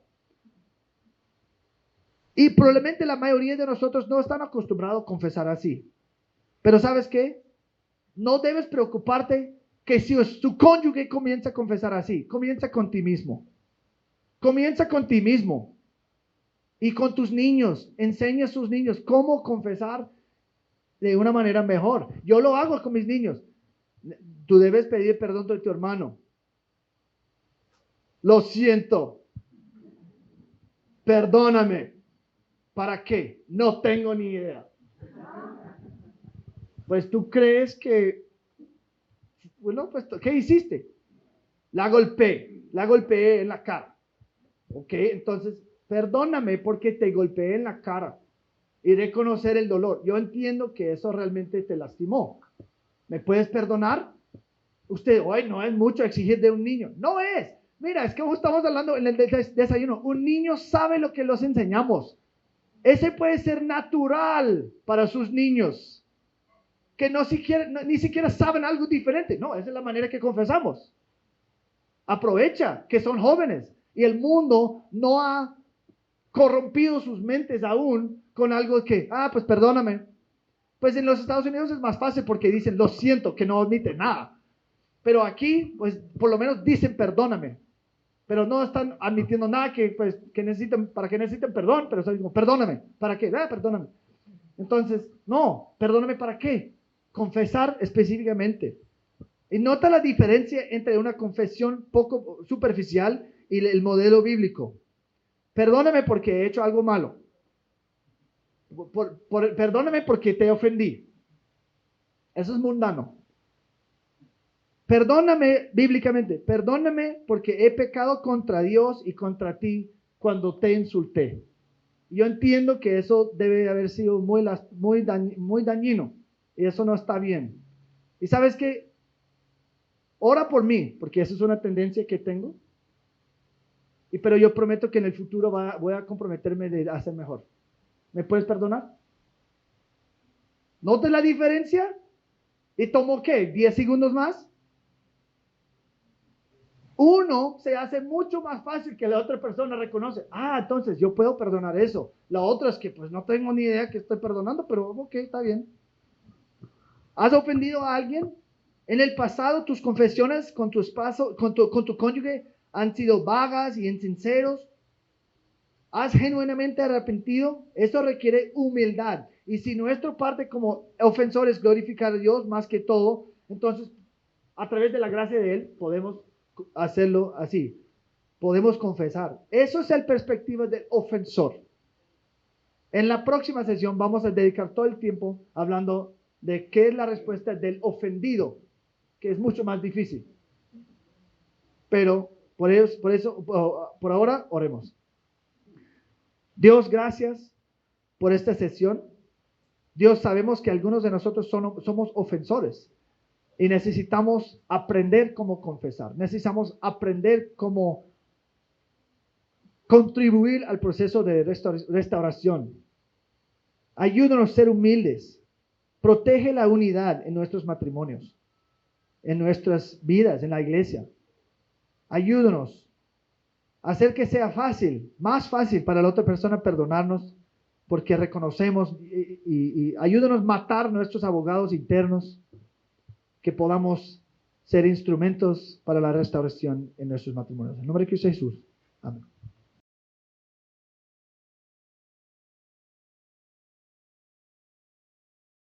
Y probablemente la mayoría de nosotros no están acostumbrados a confesar así. Pero ¿sabes qué? No debes preocuparte que si tu cónyuge comienza a confesar así, comienza con ti mismo. Comienza con ti mismo. Y con tus niños, enseña a sus niños cómo confesar de una manera mejor. Yo lo hago con mis niños. Tú debes pedir perdón de tu hermano. Lo siento. Perdóname. ¿Para qué? No tengo ni idea. Pues tú crees que, bueno, pues, ¿qué hiciste? La golpeé en la cara. Ok, entonces, perdóname porque te golpeé en la cara y reconocer el dolor. Yo entiendo que eso realmente te lastimó. ¿Me puedes perdonar? Usted, hoy no es mucho exigir de un niño. No es. Mira, es que estamos hablando en el desayuno. Un niño sabe lo que los enseñamos. Ese puede ser natural para sus niños, que ni siquiera saben algo diferente. No, esa es la manera que confesamos. Aprovecha que son jóvenes y el mundo no ha corrompido sus mentes aún con algo que, pues perdóname. Pues en los Estados Unidos es más fácil porque dicen, lo siento, que no admiten nada. Pero aquí, pues por lo menos dicen, perdóname. Pero no están admitiendo nada que necesiten, para que necesiten perdón, pero están diciendo, perdóname. ¿Para qué? Perdóname. Entonces, no, perdóname ¿para qué? Confesar específicamente. Y nota la diferencia entre una confesión poco superficial y el modelo bíblico. Perdóname porque he hecho algo malo. Perdóname porque te ofendí. Eso es mundano. Perdóname bíblicamente. Perdóname porque he pecado contra Dios y contra ti cuando te insulté. Yo entiendo que eso debe haber sido muy dañino. Y eso no está bien. Y sabes qué, ora por mí, porque eso es una tendencia que tengo. Pero yo prometo que en el futuro voy a comprometerme de hacer mejor. ¿Me puedes perdonar? ¿Note la diferencia? ¿Y tomó qué? ¿10 segundos más? Uno se hace mucho más fácil que la otra persona reconoce. Entonces yo puedo perdonar eso. La otra es que pues no tengo ni idea que estoy perdonando, pero ok, está bien. ¿Has ofendido a alguien? En el pasado tus confesiones con tu esposo, con tu cónyuge han sido vagas y insinceros. ¿Has genuinamente arrepentido? Eso requiere humildad. Y si nuestra parte como ofensores glorificar a Dios más que todo, entonces a través de la gracia de Él podemos hacerlo así. Podemos confesar. Eso es la perspectiva del ofensor. En la próxima sesión vamos a dedicar todo el tiempo hablando de qué es la respuesta del ofendido, que es mucho más difícil. Pero por ahora oremos. Dios, gracias por esta sesión. Dios, sabemos que algunos de nosotros somos ofensores y necesitamos aprender cómo confesar. Necesitamos aprender cómo contribuir al proceso de restauración. Ayúdanos a ser humildes. Protege la unidad en nuestros matrimonios, en nuestras vidas, en la iglesia. Ayúdanos a hacer que sea fácil, más fácil para la otra persona perdonarnos, porque reconocemos y ayúdanos a matar nuestros abogados internos, que podamos ser instrumentos para la restauración en nuestros matrimonios. En nombre de Cristo Jesús. Amén.